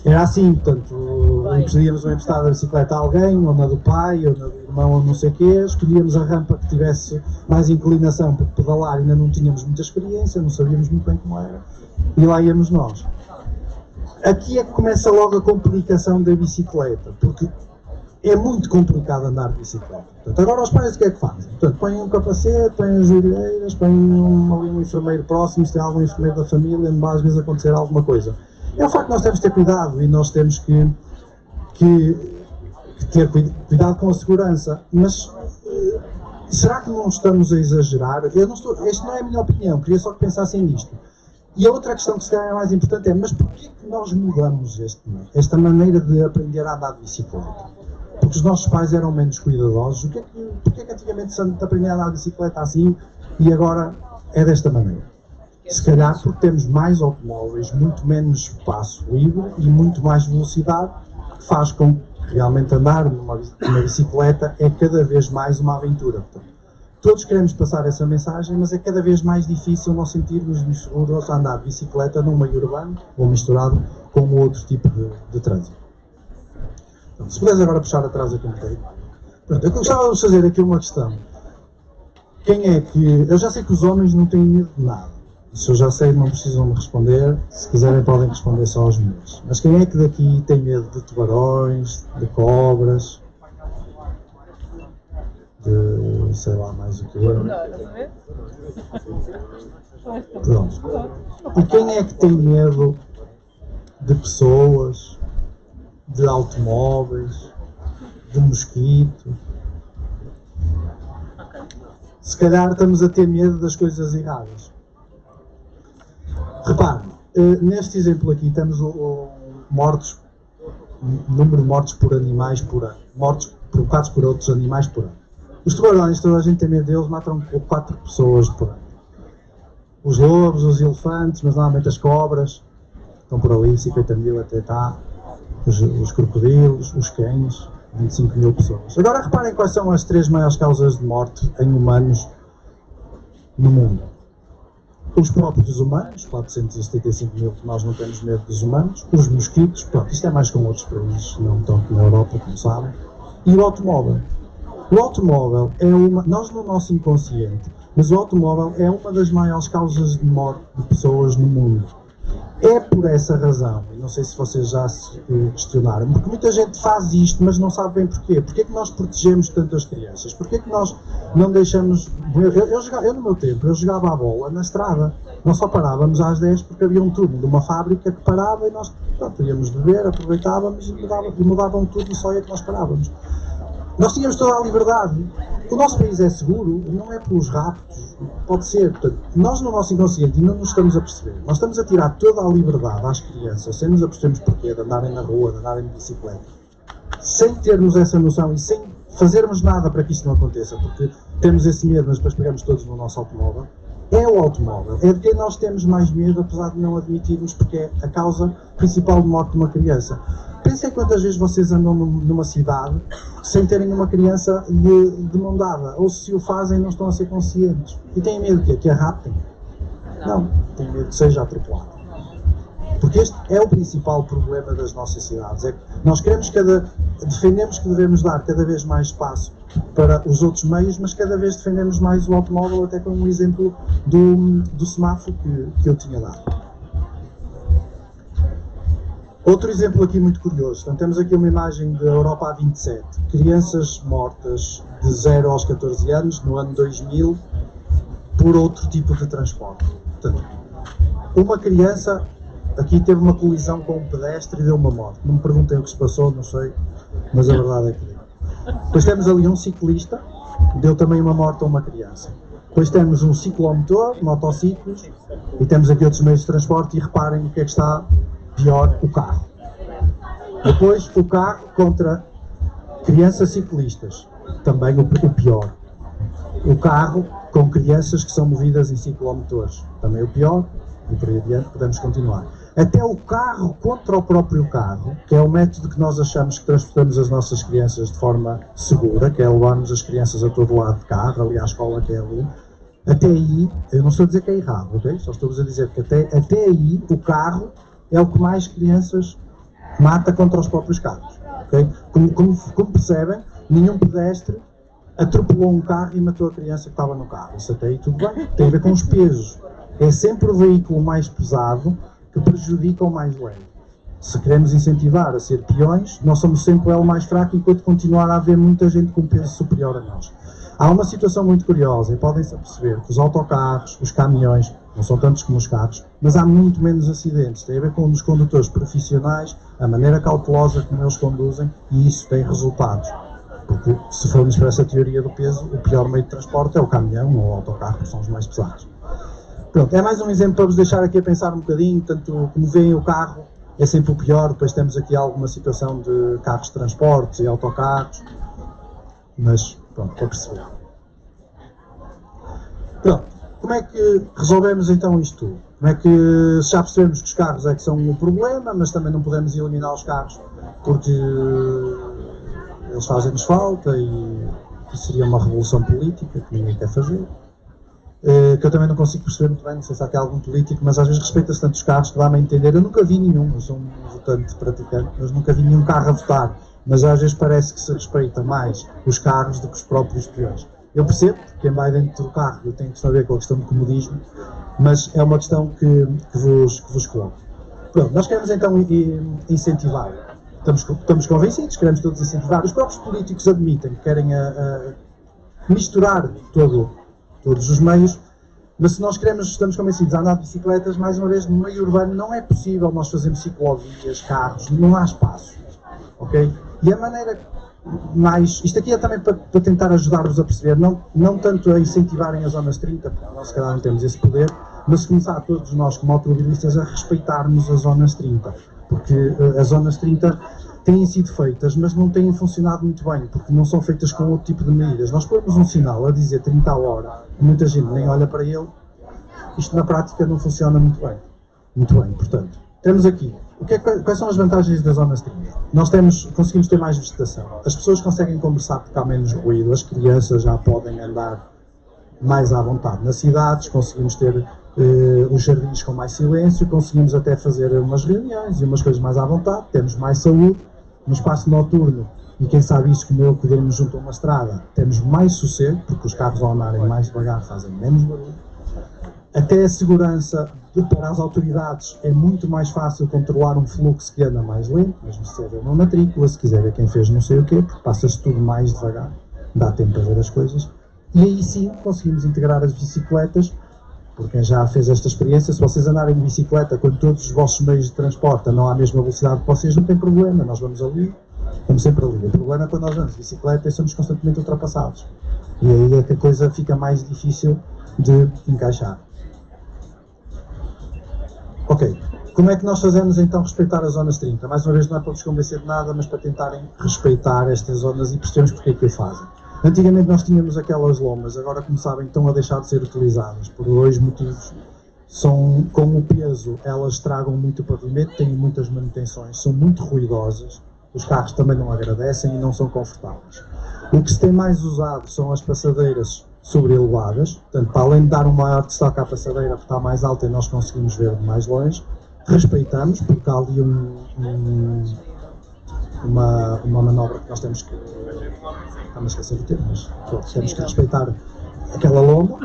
Era assim, portanto, pedíamos uma emprestada bicicleta a alguém, ou na do pai, ou na do irmão, ou não sei o quê, escolhíamos a rampa que tivesse mais inclinação, porque pedalar ainda não tínhamos muita experiência, não sabíamos muito bem como era, e lá íamos nós. Aqui é que começa logo a complicação da bicicleta, porque é muito complicado andar de bicicleta. Portanto, agora os pais o que é que fazem? Portanto, põem um capacete, põem as joelheiras, põem um enfermeiro próximo, se tem algum enfermeiro da família, não vai às vezes acontecer alguma coisa. É o facto que nós temos que ter cuidado e nós temos que ter cuidado com a segurança, mas será que não estamos a exagerar? Esta não é a minha opinião, queria só que pensassem nisto. E a outra questão que se calhar é mais importante é, mas porquê que nós mudamos esta maneira de aprender a andar de bicicleta? Porque os nossos pais eram menos cuidadosos. Porquê que antigamente se aprendia a andar de bicicleta assim e agora é desta maneira? Se calhar porque temos mais automóveis, muito menos espaço livre e muito mais velocidade, que faz com que realmente andar numa bicicleta é cada vez mais uma aventura. Portanto, todos queremos passar essa mensagem, mas é cada vez mais difícil nós sentirmos-nos seguros a andar de bicicleta num meio urbano ou misturado com outro tipo de trânsito. Então, se puderes agora puxar atrás aqui um bocadinho. Pronto, eu gostava de fazer aqui uma questão. Quem é que... Eu já sei que os homens não têm medo de nada. Isso eu já sei, não precisam me responder. Se quiserem podem responder só aos mulheres. Mas quem é que daqui tem medo de tubarões, de cobras, de sei lá mais o que é? Pronto. E quem é que tem medo de pessoas, de automóveis, de mosquito? Se calhar estamos a ter medo das coisas erradas. Repare, neste exemplo aqui temos o número de mortes por animais por ano, mortes provocados por outros animais por ano. Os tubarões, toda a gente tem medo deles, matam 4 pessoas por ano. Os lobos, os elefantes, mas normalmente as cobras, estão por ali, 50 mil até está, os crocodilos, os cães, 25 mil pessoas. Agora reparem quais são as 3 maiores causas de morte em humanos no mundo. Os próprios humanos, 475 mil, que nós não temos medo dos humanos, os mosquitos, pronto, isto é mais com outros países, não tanto na Europa, como sabem, e o automóvel. O automóvel é nós no nosso inconsciente, mas o automóvel é uma das maiores causas de morte de pessoas no mundo. É por essa razão, e não sei se vocês já se questionaram, porque muita gente faz isto, mas não sabe bem porquê. Porquê que nós protegemos tanto as crianças? Porquê que nós não deixamos... Eu no meu tempo, eu jogava a bola na estrada. Nós só parávamos às 10 porque havia um turno de uma fábrica que parava e nós podíamos beber, aproveitávamos e mudavam tudo e só é que nós parávamos. Nós tínhamos toda a liberdade O nosso país é seguro, não é pelos raptos, pode ser. Portanto, nós no nosso inconsciente ainda não nos estamos a perceber. Nós estamos a tirar toda a liberdade às crianças, sem nos apercebermos porquê, de andarem na rua, de andarem de bicicleta, sem termos essa noção e sem fazermos nada para que isto não aconteça, porque temos esse medo, mas depois pegamos todos no nosso automóvel. É o automóvel, é de quem nós temos mais medo, apesar de não admitirmos, porque é a causa principal de morte de uma criança. Pensem quantas vezes vocês andam numa cidade sem terem uma criança de mão dada, ou se o fazem não estão a ser conscientes. E têm medo de quê? Que a raptem? Não, têm medo que seja atropelado. Porque este é o principal problema das nossas cidades. É que nós defendemos que devemos dar cada vez mais espaço para os outros meios, mas cada vez defendemos mais o automóvel, até com um exemplo do semáforo que eu tinha dado. Outro exemplo aqui muito curioso. Então, temos aqui uma imagem da Europa A27. Crianças mortas de 0 aos 14 anos no ano 2000 por outro tipo de transporte. Portanto, uma criança aqui teve uma colisão com um pedestre e deu uma morte. Não me perguntem o que se passou, não sei, mas a verdade é que deu. Depois temos ali um ciclista, deu também uma morte a uma criança. Depois temos um ciclomotor, motociclos, e temos aqui outros meios de transporte, e reparem o que é que está pior, o carro. Depois o carro contra crianças ciclistas, também o pior. O carro com crianças que são movidas em ciclomotores, também o pior, e por aí adiante podemos continuar. Até o carro contra o próprio carro, que é o método que nós achamos que transportamos as nossas crianças de forma segura, que é levarmos as crianças a todo lado de carro, ali à escola que é ali. Até aí, eu não estou a dizer que é errado, ok? Só estou a dizer que até aí o carro é o que mais crianças mata contra os próprios carros, ok? Como percebem, nenhum pedestre atropelou um carro e matou a criança que estava no carro. Isso até aí tudo bem, tem a ver com os pesos. É sempre o veículo mais pesado que prejudica o mais leve. Se queremos incentivar a ser peões, nós somos sempre o elo mais fraco, enquanto continuar a haver muita gente com peso superior a nós. Há uma situação muito curiosa, e podem-se perceber que os autocarros, os caminhões, não são tantos como os carros, mas há muito menos acidentes. Tem a ver com os condutores profissionais, a maneira cautelosa como eles conduzem, e isso tem resultados. Porque, se formos para essa teoria do peso, o pior meio de transporte é o caminhão ou o autocarro, que são os mais pesados. Pronto, é mais um exemplo para vos deixar aqui a pensar um bocadinho. Tanto como veem, o carro é sempre o pior. Depois temos aqui alguma situação de carros de transportes e autocarros, mas pronto, para perceber. Pronto, como é que resolvemos então isto tudo? Como é que, já percebemos que os carros é que são um problema, mas também não podemos eliminar os carros porque eles fazem-nos falta e seria uma revolução política que ninguém quer fazer. Que eu também não consigo perceber muito bem, não sei se há aqui algum político, mas às vezes respeita-se tanto os carros que dá-me a entender. Eu nunca vi nenhum, eu sou um votante praticante, mas nunca vi nenhum carro a votar, mas às vezes parece que se respeita mais os carros do que os próprios peões. Eu percebo que quem vai dentro do carro eu tenho que saber com a questão do comodismo, mas é uma questão que vos coloco. Pronto, nós queremos então incentivar, estamos convencidos, queremos todos incentivar. Os próprios políticos admitem que querem misturar todos os meios, mas se nós estamos convencidos a andar de bicicletas, mais uma vez, no meio urbano não é possível nós fazermos ciclovias, carros, não há espaço, ok? E a maneira mais... Isto aqui é também para tentar ajudar-vos a perceber, não tanto a incentivarem as zonas 30, porque nós se calhar não temos esse poder, mas começar todos nós como automobilistas a respeitarmos as zonas 30, porque as zonas 30 têm sido feitas, mas não têm funcionado muito bem, porque não são feitas com outro tipo de medidas. Nós pomos um sinal a dizer 30 a hora, muita gente nem olha para ele, isto na prática não funciona muito bem. Muito bem, portanto, temos aqui, quais são as vantagens das zonas 30? Nós conseguimos ter mais vegetação, as pessoas conseguem conversar porque há menos ruído, as crianças já podem andar mais à vontade nas cidades, conseguimos ter os jardins com mais silêncio, conseguimos até fazer umas reuniões e umas coisas mais à vontade, temos mais saúde. No espaço noturno, e quem sabe isso como eu, que vivemos junto a uma estrada, temos mais sossego, porque os carros ao andarem mais devagar fazem menos barulho. Até a segurança para as autoridades é muito mais fácil controlar um fluxo que anda mais lento, mesmo se quiser ver uma matrícula, se quiser ver quem fez não sei o quê, porque passa-se tudo mais devagar, dá tempo para ver as coisas. E aí sim conseguimos integrar as bicicletas, porque quem já fez esta experiência, se vocês andarem de bicicleta quando todos os vossos meios de transporte andam à mesma velocidade que vocês, não tem problema, nós vamos ali, Estamos sempre ali. O problema é quando nós vamos de bicicleta e somos constantemente ultrapassados. E aí é que a coisa fica mais difícil de encaixar. Ok. Como é que nós fazemos então respeitar as zonas 30? Mais uma vez, não é para vos convencer de nada, mas para tentarem respeitar estas zonas e percebemos porque é que o fazem. Antigamente nós tínhamos aquelas lomas, agora, como sabem, estão a deixar de ser utilizadas por dois motivos. São, com o peso, elas estragam muito o pavimento, têm muitas manutenções, são muito ruidosas, os carros também não agradecem e não são confortáveis. O que se tem mais usado são as passadeiras sobreelevadas, portanto, para além de dar um maior destaque à passadeira, porque está mais alta e nós conseguimos ver de mais longe, respeitamos, porque há ali uma manobra que nós temos que... Estamos a esquecer do termo, mas temos que respeitar aquela lomba.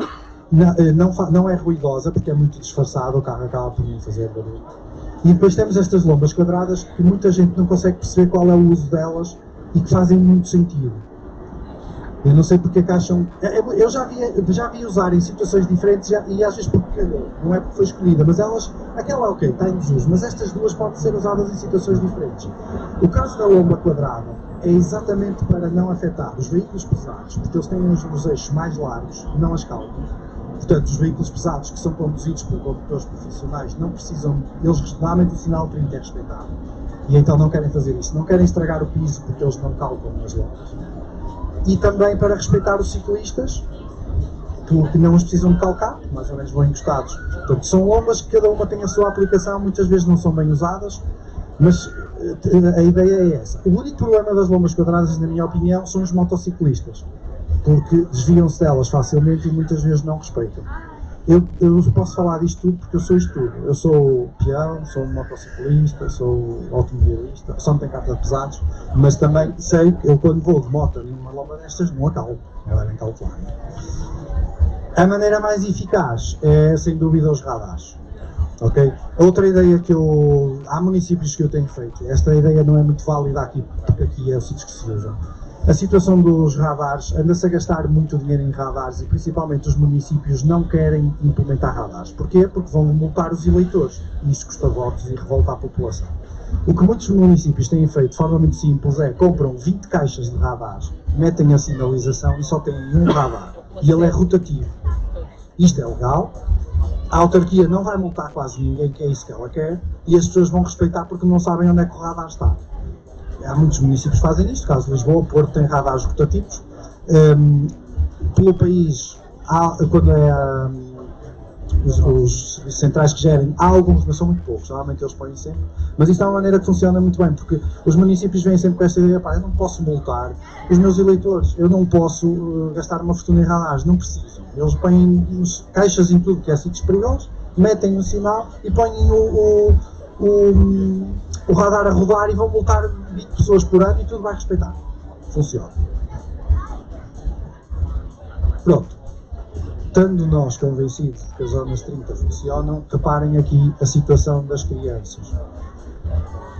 Não é ruidosa, porque é muito disfarçada, o carro acaba por não fazer barulho. E depois temos estas lombas quadradas que muita gente não consegue perceber qual é o uso delas e que fazem muito sentido. Eu não sei porque é que acham... Eu já vi usar em situações diferentes e às vezes porque não é porque foi escolhida, mas elas... Aquela ok, está em desuso, mas estas duas podem ser usadas em situações diferentes. O caso da lomba quadrada é exatamente para não afetar os veículos pesados, porque eles têm os eixos mais largos, não as calcam. Portanto, os veículos pesados que são conduzidos por condutores profissionais não precisam... Eles normalmente o sinal 30 é respeitado. E então não querem fazer isso. Não querem estragar o piso porque eles não calcam nas lombas. E também para respeitar os ciclistas, que não os precisam de calcar, mais ou menos vão encostados. Portanto, são lombas que cada uma tem a sua aplicação, muitas vezes não são bem usadas, mas a ideia é essa. O único problema das lombas quadradas, na minha opinião, são os motociclistas, porque desviam-se delas facilmente e muitas vezes não respeitam. Eu posso falar disto tudo porque eu sou isto tudo. Eu sou peão, sou motociclista, sou automobilista, só não tenho carta de pesados, mas também sei que eu quando vou de moto numa lomba destas não a calco, não devem calcular. A maneira mais eficaz é sem dúvida os radares. Okay? Outra ideia que há municípios que eu tenho feito, esta ideia não é muito válida aqui, porque aqui é o sítio que se usa. A situação dos radares, anda-se a gastar muito dinheiro em radares e principalmente os municípios não querem implementar radares. Porquê? Porque vão multar os eleitores e isso custa votos e revolta a população. O que muitos municípios têm feito de forma muito simples é compram 20 caixas de radares, metem a sinalização e só têm um radar e ele é rotativo. Isto é legal, a autarquia não vai multar quase ninguém, que é isso que ela quer, e as pessoas vão respeitar porque não sabem onde é que o radar está. Há muitos municípios que fazem isto, caso Lisboa, Porto tem radares rotativos. Pelo país, quando é os centrais que gerem, há alguns, mas são muito poucos, normalmente eles põem sempre. Mas isto é uma maneira que funciona muito bem, porque os municípios vêm sempre com esta ideia, pá, eu não posso multar os meus eleitores, eu não posso gastar uma fortuna em radares, não precisam. Eles põem caixas em tudo que é sítios perigosos, metem um sinal e põem o radar a rodar e vão multar 20 pessoas por ano e tudo vai respeitar. Funciona. Pronto. Estando nós convencidos de que as zonas 30 funcionam, reparem aqui a situação das crianças.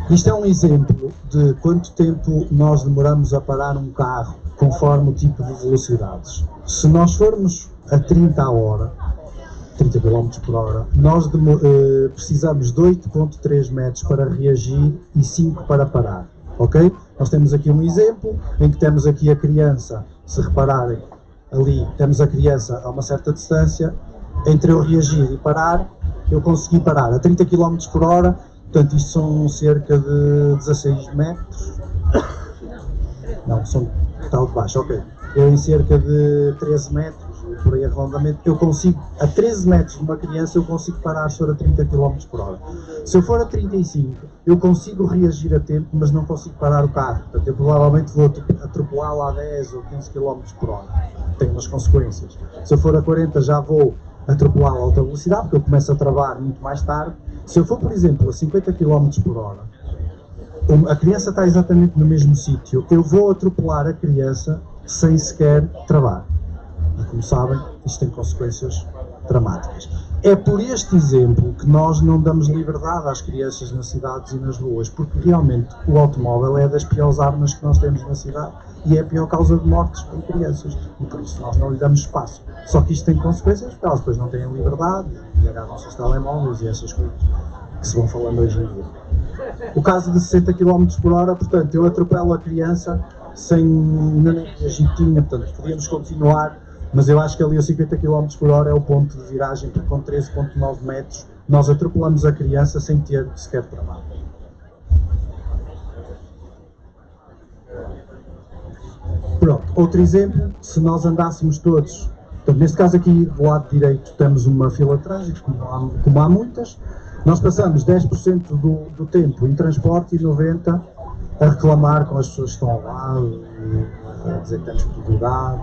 Isto é um exemplo de quanto tempo nós demoramos a parar um carro conforme o tipo de velocidades. Se nós formos a 30 a hora, 30 km por hora, nós precisamos de 8,3 metros para reagir e 5 para parar, ok? Nós temos aqui um exemplo em que temos aqui a criança, se repararem, ali temos a criança a uma certa distância, entre eu reagir e parar, eu consegui parar a 30 km por hora, portanto isto são cerca de 16 metros, não, são total de baixo, ok. Eu em cerca de 13 metros, por aí arredondamento, eu consigo, a 13 metros de uma criança, eu consigo parar se for a 30 km por hora. Se eu for a 35, eu consigo reagir a tempo, mas não consigo parar o carro. Portanto, eu provavelmente vou atropelá-lo a 10 ou 15 km por hora. Tem umas consequências. Se eu for a 40, já vou atropelá-lo a alta velocidade, porque eu começo a travar muito mais tarde. Se eu for, por exemplo, a 50 km por hora, a criança está exatamente no mesmo sítio, eu vou atropelar a criança sem sequer travar. E como sabem, isto tem consequências dramáticas. É por este exemplo que nós não damos liberdade às crianças nas cidades e nas ruas, porque realmente o automóvel é das piores armas que nós temos na cidade e é a pior causa de mortes em crianças, e por isso nós não lhe damos espaço. Só que isto tem consequências, porque elas depois não têm liberdade e agarram-se aos telemóveis e essas coisas. que se vão falando hoje em dia. O caso de 60 km por hora, portanto, eu atropelo a criança sem nem agitinha, portanto, podíamos continuar, mas eu acho que ali a 50 km por hora é o ponto de viragem, porque com 13,9 metros nós atropelamos a criança sem ter sequer trabalho. Pronto, outro exemplo, se nós andássemos todos, portanto, neste caso aqui do lado direito temos uma fila de trânsito, como há muitas, nós passamos 10% do tempo em transporte e 90% a reclamar com as pessoas que estão ao lado, a dizer que temos prioridade.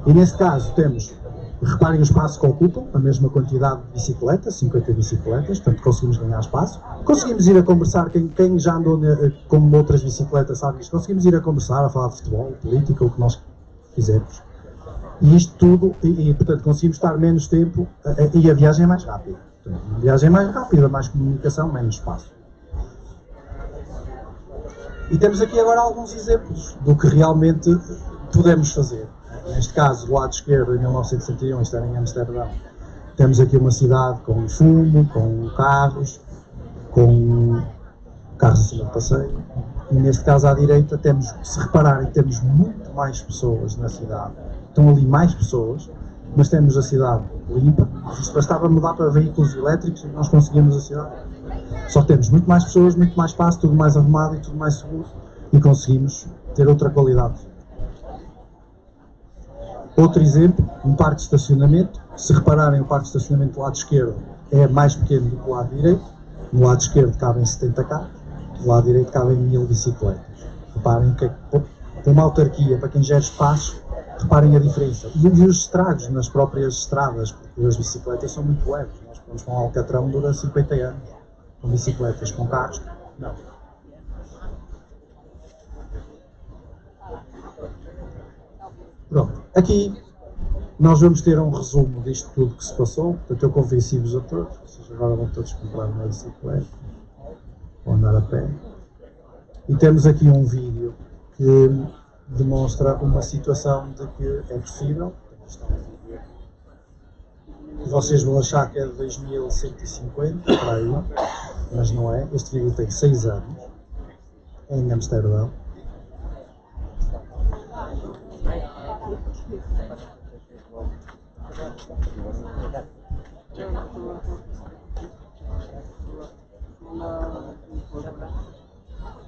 E neste caso temos, reparem o espaço que ocupam, a mesma quantidade de bicicletas, 50 bicicletas, portanto conseguimos ganhar espaço. Conseguimos ir a conversar, quem já andou com outras bicicletas sabe isto, conseguimos ir a conversar, a falar de futebol, política, o que nós quisermos. E isto tudo, portanto conseguimos estar menos tempo e a viagem é mais rápida. Portanto, uma viagem mais rápida, mais comunicação, menos espaço. E temos aqui agora alguns exemplos do que realmente podemos fazer. Neste caso, do lado esquerdo, em 1961, isto era em Amsterdão, temos aqui uma cidade com fumo, com carros acima de passeio. E neste caso, à direita, temos, se repararem, temos muito mais pessoas na cidade. Estão ali mais pessoas, mas temos a cidade limpa. Isto bastava mudar para veículos elétricos e nós conseguimos a cidade. Só temos muito mais pessoas, muito mais espaço, tudo mais arrumado e tudo mais seguro. E conseguimos ter outra qualidade. Outro exemplo, um parque de estacionamento. Se repararem, o parque de estacionamento do lado esquerdo é mais pequeno do que o lado direito. No lado esquerdo cabem 70 carros, do lado direito cabem 1000 bicicletas. Reparem que para uma autarquia, para quem gera espaço, reparem a diferença. E os estragos nas próprias estradas, porque as bicicletas são muito leves. Nós vamos com um Alcatrão, dura 50 anos. Com bicicletas, com carros, não. Pronto, aqui nós vamos ter um resumo disto tudo que se passou. Portanto, eu convenci-vos a todos, vocês agora vão todos comprar uma bicicleta ou andar a pé. E temos aqui um vídeo que demonstra uma situação de que é possível. Vocês vão achar que é de 2150, para aí, mas não é. Este vídeo tem 6 anos, é em Amsterdão.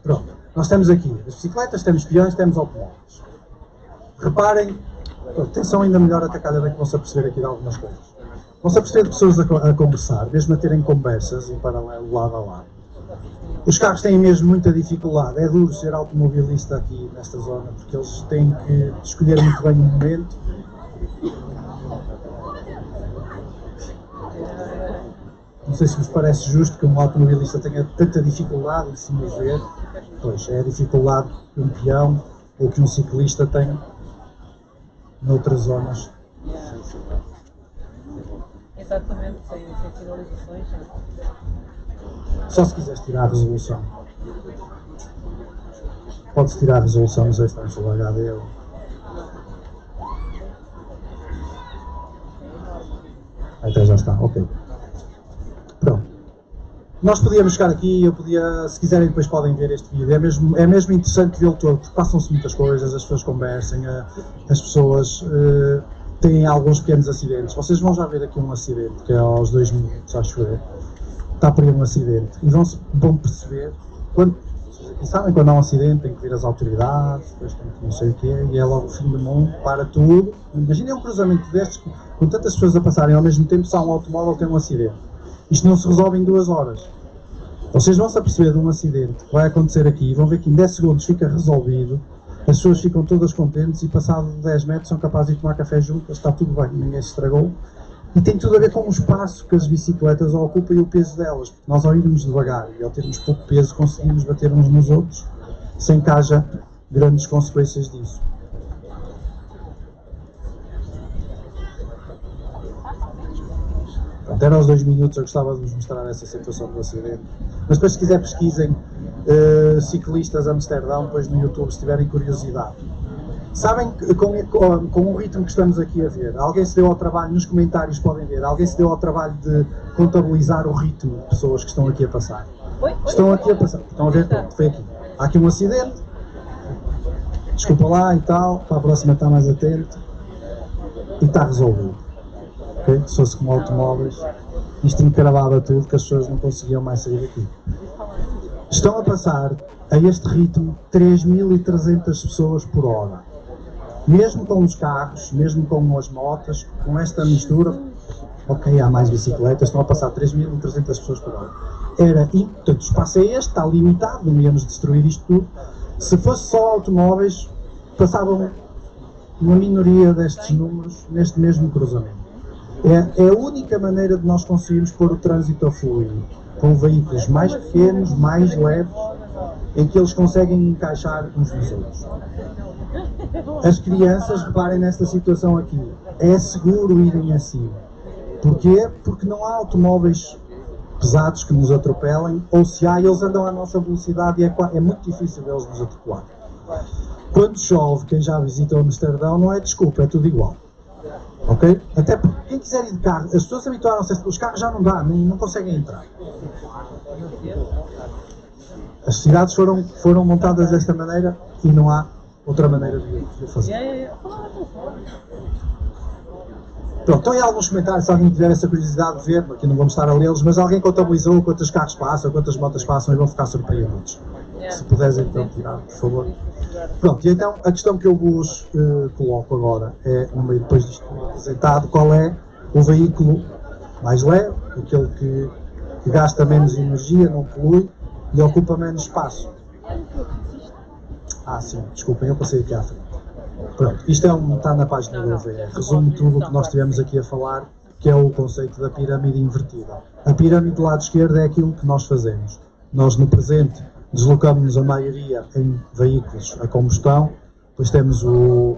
Pronto, nós temos aqui as bicicletas, temos peões, temos automóveis. Reparem, atenção ainda melhor até cada vez que vão se aperceber aqui de algumas coisas. Vão-se aperceber de pessoas a conversar, mesmo a terem conversas em paralelo, lado a lado. Os carros têm mesmo muita dificuldade, é duro ser automobilista aqui nesta zona, porque eles têm que escolher muito bem o momento. Não sei se vos parece justo que um automobilista tenha tanta dificuldade em se mover, pois é a dificuldade que um peão ou que um ciclista tem noutras zonas.
Exatamente, sem finalizações.
Só se quiseres tirar a resolução. Podes tirar a resolução, não sei se está em Full HD ou... Até já está, ok. Pronto. Nós podíamos chegar aqui, eu podia, se quiserem depois podem ver este vídeo, é mesmo interessante vê-lo todo, porque passam-se muitas coisas, as pessoas conversam, as pessoas têm alguns pequenos acidentes. Vocês vão já ver aqui um acidente, que é aos 2 minutos, acho eu. Está por aí um acidente. E vão perceber, e sabem quando há um acidente, tem que vir as autoridades, depois tem que não sei o quê, e é logo o fim do mundo, para tudo. Imaginem um cruzamento destes, com tantas pessoas a passarem ao mesmo tempo, se há um automóvel que tem um acidente. Isto não se resolve em 2 horas. Vocês vão se aperceber de um acidente que vai acontecer aqui e vão ver que em 10 segundos fica resolvido, as pessoas ficam todas contentes e passado 10 metros são capazes de tomar café juntas, está tudo bem, ninguém se estragou. E tem tudo a ver com o espaço que as bicicletas ocupam e o peso delas. Porque nós ao irmos devagar e ao termos pouco peso conseguimos bater uns nos outros sem que haja grandes consequências disso. Pronto, era aos 2 minutos, eu gostava de vos mostrar essa situação do acidente. Mas depois se quiser pesquisem ciclistas Amsterdão, depois no YouTube se tiverem curiosidade. Sabem que com o ritmo que estamos aqui a ver, alguém se deu ao trabalho, nos comentários podem ver, alguém se deu ao trabalho de contabilizar o ritmo de pessoas que estão aqui a passar. Estão aqui a passar, estão a ver? Pronto, foi aqui. Há aqui um acidente, desculpa lá e tal, para a próxima está mais atento, e está resolvido. Okay? Se fosse como automóveis, isto encravava tudo, que as pessoas não conseguiam mais sair daqui. Estão a passar a este ritmo 3.300 pessoas por hora. Mesmo com os carros, mesmo com as motas, com esta mistura, ok, há mais bicicletas, estão a passar 3.300 pessoas por hora. Portanto, o espaço é este, está limitado, não íamos destruir isto tudo. Se fosse só automóveis, passavam uma minoria destes números neste mesmo cruzamento. É a única maneira de nós conseguirmos pôr o trânsito a fluir, com veículos mais pequenos, mais leves, em que eles conseguem encaixar uns nos outros. As crianças, reparem nesta situação aqui, é seguro irem assim. Porquê? Porque não há automóveis pesados que nos atropelem, ou se há, eles andam à nossa velocidade e é muito difícil eles nos atropelar. Quando chove, quem já visitou Amsterdão, não é desculpa, é tudo igual. Ok? Até porque quem quiser ir de carro, as pessoas habituaram-se, os carros já não dá, nem não conseguem entrar. As cidades foram montadas desta maneira e não há outra maneira de o fazer. Pronto, estão aí alguns comentários, se alguém tiver essa curiosidade de ver, aqui não vamos estar a lê-los, mas alguém contabilizou quantos carros passam, quantas motas passam e vão ficar surpreendidos. Se puderes então tirar, por favor. Pronto, e então a questão que eu vos coloco agora é, no meio depois disto apresentado, qual é o veículo mais leve, aquele que gasta menos energia, não polui e ocupa menos espaço. Ah, sim, desculpem, eu passei aqui à frente. Pronto, isto está na página do OVE, resume tudo o que nós tivemos aqui a falar, que é o conceito da pirâmide invertida. A pirâmide do lado esquerdo é aquilo que nós fazemos. Nós, no presente, deslocamos-nos a maioria em veículos a combustão, depois temos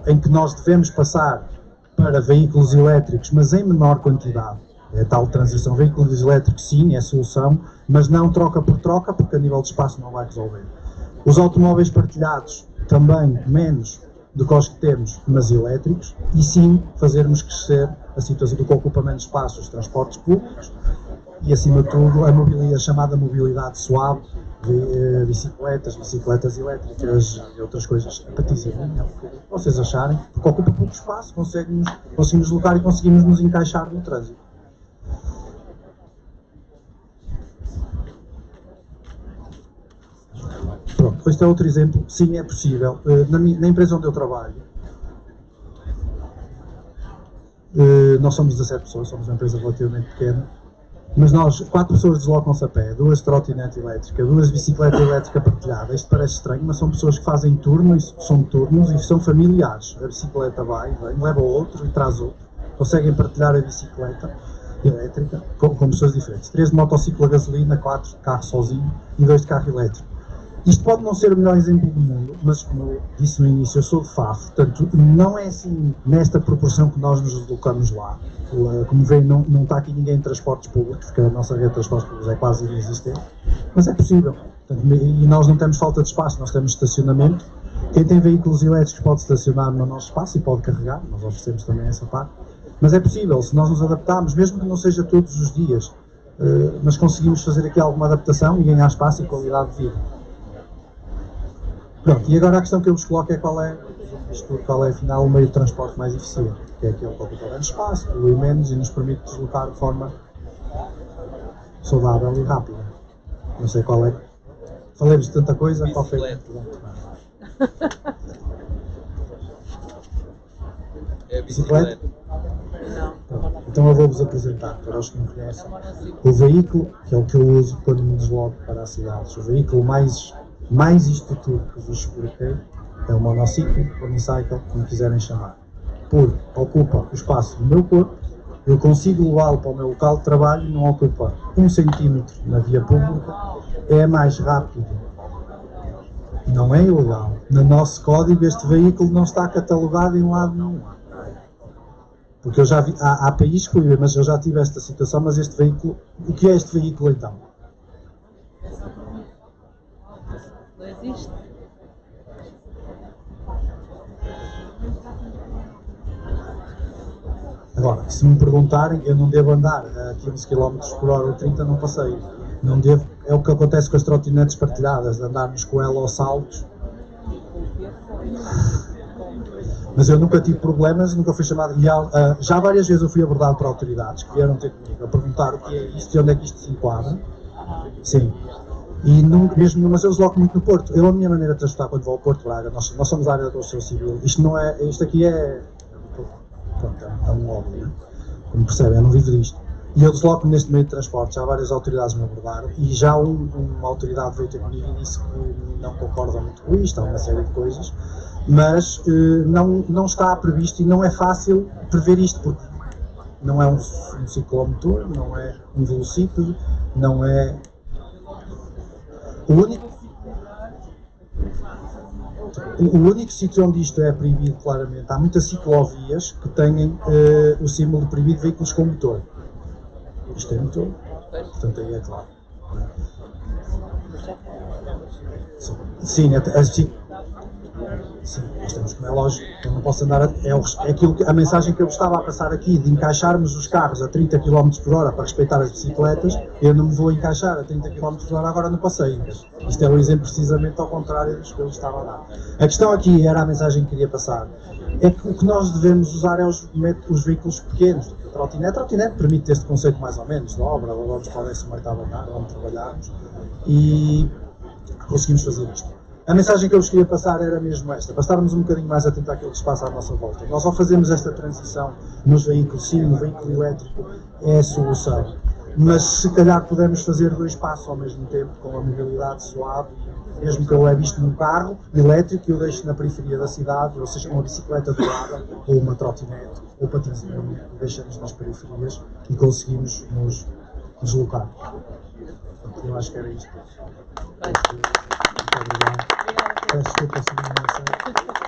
em que nós devemos passar para veículos elétricos, mas em menor quantidade. É a tal transição. Veículos elétricos, sim, é a solução, mas não troca por troca, porque a nível de espaço não vai resolver. Os automóveis partilhados, também menos do que os que temos, mas elétricos, e sim fazermos crescer a situação do que ocupa menos espaço, os transportes públicos, e acima de tudo a chamada mobilidade suave, bicicletas elétricas e outras coisas. Vocês acharem, porque ocupa pouco espaço, conseguimos deslocar e conseguimos nos encaixar no trânsito. Pronto, este é outro exemplo. Sim, é possível. Na empresa onde eu trabalho, nós somos 17 pessoas, somos uma empresa relativamente pequena, mas nós, 4 pessoas deslocam-se a pé, 2 trotinete elétrica, 2 bicicleta elétrica partilhada. Isto parece estranho, mas são pessoas que fazem turnos e são familiares. A bicicleta vai, leva o outro e traz outro. Conseguem partilhar a bicicleta elétrica com pessoas diferentes. 3 de motociclo a gasolina, 4 de carro sozinho e 2 de carro elétrico. Isto pode não ser o melhor exemplo do mundo, mas como eu disse no início, eu sou de Faf, portanto não é assim nesta proporção que nós nos deslocamos lá. Como veem, não está aqui ninguém em transportes públicos, porque a nossa rede de transportes públicos é quase inexistente, mas é possível. Portanto, e nós não temos falta de espaço, nós temos estacionamento. Quem tem veículos elétricos pode estacionar no nosso espaço e pode carregar, nós oferecemos também essa parte. Mas é possível, se nós nos adaptarmos, mesmo que não seja todos os dias, mas conseguimos fazer aqui alguma adaptação e ganhar espaço e qualidade de vida. Pronto, e agora a questão que eu vos coloco é qual é afinal o meio de transporte mais eficiente, que é aquele que ocupa menos espaço, polui menos e nos permite deslocar de forma saudável e rápida. Não sei qual é. Falei-vos de tanta coisa, qual foi?
É a bicicleta?
Não.
Então eu vou-vos apresentar, para os que não conhecem, o veículo, que é o que eu uso quando me desloco para as cidades. O veículo mais isto tudo que vos expliquei é o monociclo, o unicycle, como quiserem chamar. Porque ocupa o espaço do meu corpo, eu consigo levá-lo para o meu local de trabalho, não ocupa 1 centímetro na via pública, é mais rápido. Não é ilegal. No nosso código este veículo não está catalogado em lado nenhum. Porque eu já vi, há países que proíbem, mas eu já tive esta situação, mas este veículo, o que é este veículo então?
Não existe.
Agora, se me perguntarem, eu não devo andar a 15 km por hora ou 30 num passeio. Não devo, é o que acontece com as trotinetes partilhadas, de andarmos com ela aos saltos. Mas eu nunca tive problemas, nunca fui chamado. Já várias vezes eu fui abordado por autoridades que vieram ter comigo a perguntar o que é isto e onde é que isto se enquadra. Sim. E mesmo, mas eu desloco muito no Porto. A minha maneira de transportar quando vou ao Porto Braga, nós somos a área da construção civil. Isto aqui é. Pronto, é um óbvio, né? Como percebem, eu não vivo disto. E eu desloco-me neste meio de transporte, já várias autoridades me abordaram e já uma autoridade veio ter comigo e disse que não concorda muito com isto, há uma série de coisas, mas não está previsto e não é fácil prever isto, porque não é um ciclomotor, não é um velocípede, não é... O único sítio onde isto é proibido claramente, há muitas ciclovias que têm o símbolo de proibido de veículos com motor. Isto é motor, portanto aí é claro. Sim, sim, nós temos, como é lógico, eu não posso andar, a mensagem que eu estava a passar aqui, de encaixarmos os carros a 30 km por hora para respeitar as bicicletas, eu não me vou encaixar a 30 km por hora agora no passeio. Isto é um exemplo precisamente ao contrário dos que eu estava a dar. A questão aqui era a mensagem que queria passar, é que o que nós devemos usar é os veículos pequenos. A trotinete permite este conceito mais ou menos, de obra, vamos para o 18º andar, onde trabalharmos, e conseguimos fazer isto. A mensagem que eu vos queria passar era mesmo esta, para estarmos um bocadinho mais atentos àquilo que se passa à nossa volta. Nós ao fazermos esta transição nos veículos, sim, no veículo elétrico é a solução, mas se calhar podemos fazer 2 passos ao mesmo tempo, com a mobilidade suave, mesmo que eu leve isto num carro elétrico e eu deixe na periferia da cidade, ou seja, uma bicicleta doada, ou uma trotinete, ou patins, deixamos nas periferias e conseguimos nos deslocar. Eu acho que era isto. Muito obrigado. Peço desculpa se não